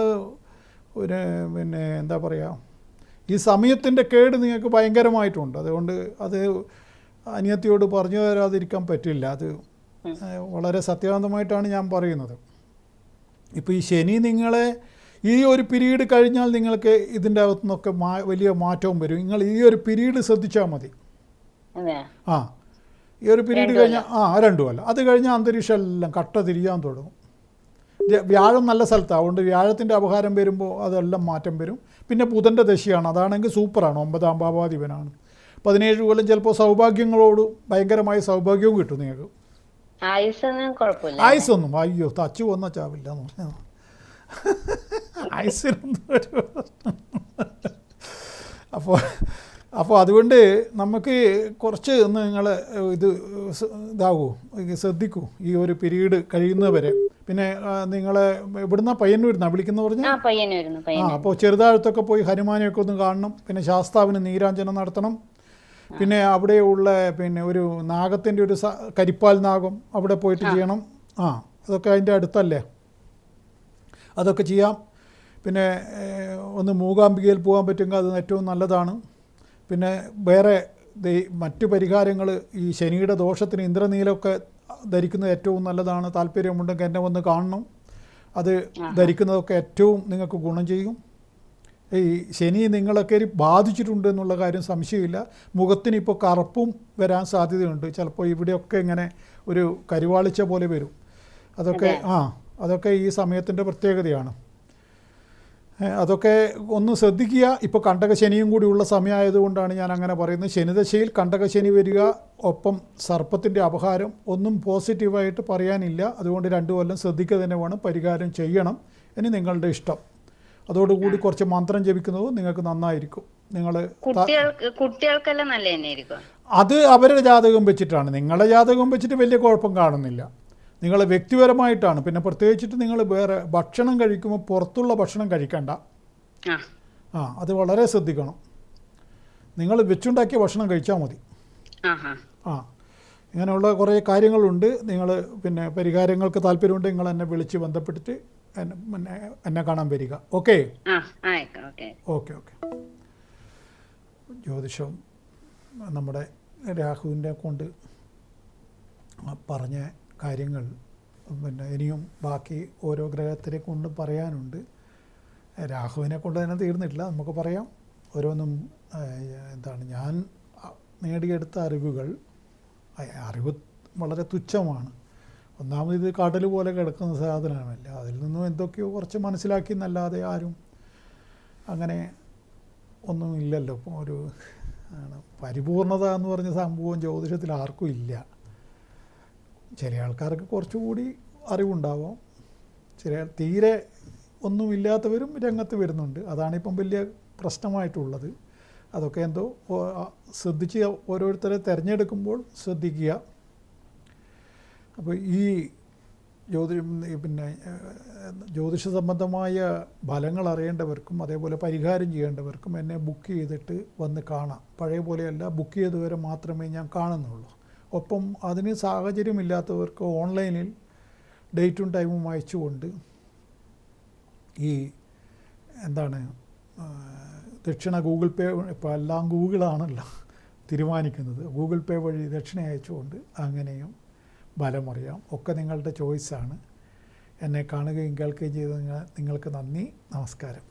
പിന്നെ എന്താ പറയുക, ഈ സമയത്തിൻ്റെ കേട് നിങ്ങൾക്ക് ഭയങ്കരമായിട്ടുണ്ട്. അതുകൊണ്ട് അത് അനിയത്തിയോട് പറഞ്ഞു തരാതിരിക്കാൻ പറ്റില്ല. അത് വളരെ സത്യസന്ധമായിട്ടാണ് ഞാൻ പറയുന്നത്. ഇപ്പോൾ ഈ ശനി നിങ്ങളെ ഈ ഒരു പീരീഡ് കഴിഞ്ഞാൽ നിങ്ങൾക്ക് ഇതിൻ്റെ അകത്തു നിന്നൊക്കെ വലിയ മാറ്റവും വരും. നിങ്ങൾ ഈ ഒരു പീരീഡ് ശ്രദ്ധിച്ചാൽ മതി. ഈ ഒരു പീരീഡ് കഴിഞ്ഞാൽ 2 കൊല്ലം. അത് കഴിഞ്ഞാൽ അന്തരീക്ഷം എല്ലാം കട്ട തിരിയാൻ തുടങ്ങും. വ്യാഴം നല്ല സ്ഥലത്താണ്, അതുകൊണ്ട് വ്യാഴത്തിൻ്റെ അപഹാരം വരുമ്പോൾ അതെല്ലാം മാറ്റം വരും. പിന്നെ ബുധൻ്റെ ദശയാണ്, അതാണെങ്കിൽ സൂപ്പറാണ്, 9ാം ഭാവാധിപനാണ്. 17 കൊല്ലം ചിലപ്പോൾ സൗഭാഗ്യങ്ങളോട് ഭയങ്കരമായ സൗഭാഗ്യവും കിട്ടും നിങ്ങൾക്ക്. ആയുസൊന്നും അയ്യോ തച്ചു വന്ന ചാവില്ല എന്ന് പറഞ്ഞാൽ ആയുസിനൊന്നും ഒരു അപ്പോൾ അതുകൊണ്ട് നമുക്ക് കുറച്ച് ഒന്ന് നിങ്ങൾ ഇതാകൂ, ശ്രദ്ധിക്കൂ ഈ ഒരു പീരീഡ് കഴിയുന്നവരെ. പിന്നെ നിങ്ങളെ ഇവിടുന്ന് പയ്യന്നൂരുന്നാ വിളിക്കുന്ന പറഞ്ഞാൽ അപ്പോൾ ചെറുതാഴത്തൊക്കെ പോയി ഹനുമാനെയൊക്കെ ഒന്ന് കാണണം. പിന്നെ ശാസ്താവിന് നീരാഞ്ജനം നടത്തണം. പിന്നെ അവിടെയുള്ള പിന്നെ ഒരു നാഗത്തിൻ്റെ ഒരു കരിപ്പാൽ നാഗം അവിടെ പോയിട്ട് ചെയ്യണം. അതൊക്കെ അതിൻ്റെ അടുത്തല്ലേ, അതൊക്കെ ചെയ്യാം. പിന്നെ ഒന്ന് മൂകാംബികയിൽ പോകാൻ പറ്റുമെങ്കിൽ അത് ഏറ്റവും നല്ലതാണ്. പിന്നെ വേറെ മറ്റു പരിഹാരങ്ങൾ ഈ ശനിയുടെ ദോഷത്തിന് ഇന്ദ്രനീലമൊക്കെ ധരിക്കുന്നത് ഏറ്റവും നല്ലതാണ്. താല്പര്യമുണ്ടെങ്കിൽ എന്നെ വന്ന് കാണണം. അത് ധരിക്കുന്നതൊക്കെ ഏറ്റവും നിങ്ങൾക്ക് ഗുണം ചെയ്യും. ഈ ശനി നിങ്ങളൊക്കെ ബാധിച്ചിട്ടുണ്ട് എന്നുള്ള കാര്യം സംശയമില്ല. മുഖത്തിന് ഇപ്പോൾ കറുപ്പും വരാൻ സാധ്യതയുണ്ട്. ചിലപ്പോൾ ഇവിടെയൊക്കെ ഇങ്ങനെ ഒരു കരുവാളിച്ച പോലെ വരും. അതൊക്കെ ഈ സമയത്തിൻ്റെ പ്രത്യേകതയാണ്. അതൊക്കെ ഒന്ന് ശ്രദ്ധിക്കുക. ഇപ്പോൾ കണ്ടകശനിയും കൂടി ഉള്ള സമയമായതുകൊണ്ടാണ് ഞാൻ അങ്ങനെ പറയുന്നത്. ശനിദശയിൽ കണ്ടകശനി വരിക, ഒപ്പം സർപ്പത്തിൻ്റെ അപഹാരം, ഒന്നും പോസിറ്റീവായിട്ട് പറയാനില്ല. അതുകൊണ്ട് 2 കൊല്ലം ശ്രദ്ധിക്കുക തന്നെ വേണം, പരിഹാരം ചെയ്യണം. ഇനി നിങ്ങളുടെ ഇഷ്ടം. അതോടുകൂടി കുറച്ച് മന്ത്രം ജപിക്കുന്നത് നിങ്ങൾക്ക് നന്നായിരിക്കും. നിങ്ങൾ കുട്ടികൾക്കെല്ലാം നല്ല തന്നെയായിരിക്കും. അത് അവരുടെ ജാതകം വെച്ചിട്ടാണ്. നിങ്ങളുടെ ജാതകം വെച്ചിട്ട് വലിയ കുഴപ്പം കാണുന്നില്ല. നിങ്ങൾ വ്യക്തിപരമായിട്ടാണ്. പിന്നെ പ്രത്യേകിച്ചിട്ട് നിങ്ങൾ വേറെ ഭക്ഷണം കഴിക്കുമ്പോൾ പുറത്തുള്ള ഭക്ഷണം കഴിക്കണ്ട. അത് വളരെ ശ്രദ്ധിക്കണം. നിങ്ങൾ വെച്ചുണ്ടാക്കിയ ഭക്ഷണം കഴിച്ചാൽ മതി. ഇങ്ങനെയുള്ള കുറേ കാര്യങ്ങളുണ്ട്. നിങ്ങൾ പിന്നെ പരിഹാരങ്ങൾക്ക് താല്പര്യമുണ്ട്, നിങ്ങൾ എന്നെ വിളിച്ച് ബന്ധപ്പെട്ടിട്ട് എന്നെ കാണാൻ വരിക. ഓക്കെ. ജ്യോതിഷം നമ്മുടെ രാഹുവിൻ്റെ കൊണ്ട് പറഞ്ഞ കാര്യങ്ങൾ പിന്നെ ഇനിയും ബാക്കി ഓരോ ഗ്രഹത്തിനെ കൊണ്ട് പറയാനുണ്ട്. രാഹുവിനെ കൊണ്ട് തന്നെ തീർന്നിട്ടില്ല, നമുക്ക് പറയാം. ഓരോന്നും എന്താണ് ഞാൻ നേടിയെടുത്ത അറിവ് വളരെ തുച്ഛമാണ്. ഒന്നാമത് ഇത് കടൽ പോലെ കിടക്കുന്ന സാധനമല്ല. അതിൽ നിന്നും എന്തൊക്കെയോ കുറച്ച് മനസ്സിലാക്കി എന്നല്ലാതെ ആരും അങ്ങനെ ഒന്നും ഇല്ലല്ലോ. ഇപ്പോൾ ഒരു പരിപൂർണത എന്ന് പറഞ്ഞ സംഭവം ജ്യോതിഷത്തിൽ ആർക്കും ഇല്ല. ചില ആൾക്കാർക്ക് കുറച്ചുകൂടി അറിവുണ്ടാവും, തീരെ ഒന്നുമില്ലാത്തവരും രംഗത്ത് വരുന്നുണ്ട്. അതാണിപ്പം വലിയ പ്രശ്നമായിട്ടുള്ളത്. അതൊക്കെ എന്തോ ശ്രദ്ധിച്ച് ഓരോരുത്തരെ തിരഞ്ഞെടുക്കുമ്പോൾ ശ്രദ്ധിക്കുക. അപ്പോൾ ഈ ജ്യോതിഷ സംബന്ധമായ ഫലങ്ങൾ അറിയേണ്ടവർക്കും അതേപോലെ പരിഹാരം ചെയ്യേണ്ടവർക്കും എന്നെ ബുക്ക് ചെയ്തിട്ട് വന്ന് കാണാം. പഴയ പോലെയല്ല, ബുക്ക് ചെയ്തവരെ മാത്രമേ ഞാൻ കാണുന്നുള്ളൂ. ഒപ്പം അതിന് സാഹചര്യമില്ലാത്തവർക്ക് ഓൺലൈനിൽ ഡേറ്റും ടൈമും അയച്ചുകൊണ്ട് ഈ ദക്ഷിണ ഗൂഗിൾ പേ, ഇപ്പോൾ എല്ലാം ഗൂഗിളാണല്ലോ തീരുമാനിക്കുന്നത്, ഗൂഗിൾ പേ വഴി ദക്ഷിണ അയച്ചുകൊണ്ട് അങ്ങനെയും ഫലമറിയാം. ഒക്കെ നിങ്ങളുടെ ചോയ്സാണ്. എന്നെ കാണുകയും കേൾക്കുകയും ചെയ്ത നിങ്ങൾക്ക് നന്ദി. നമസ്കാരം.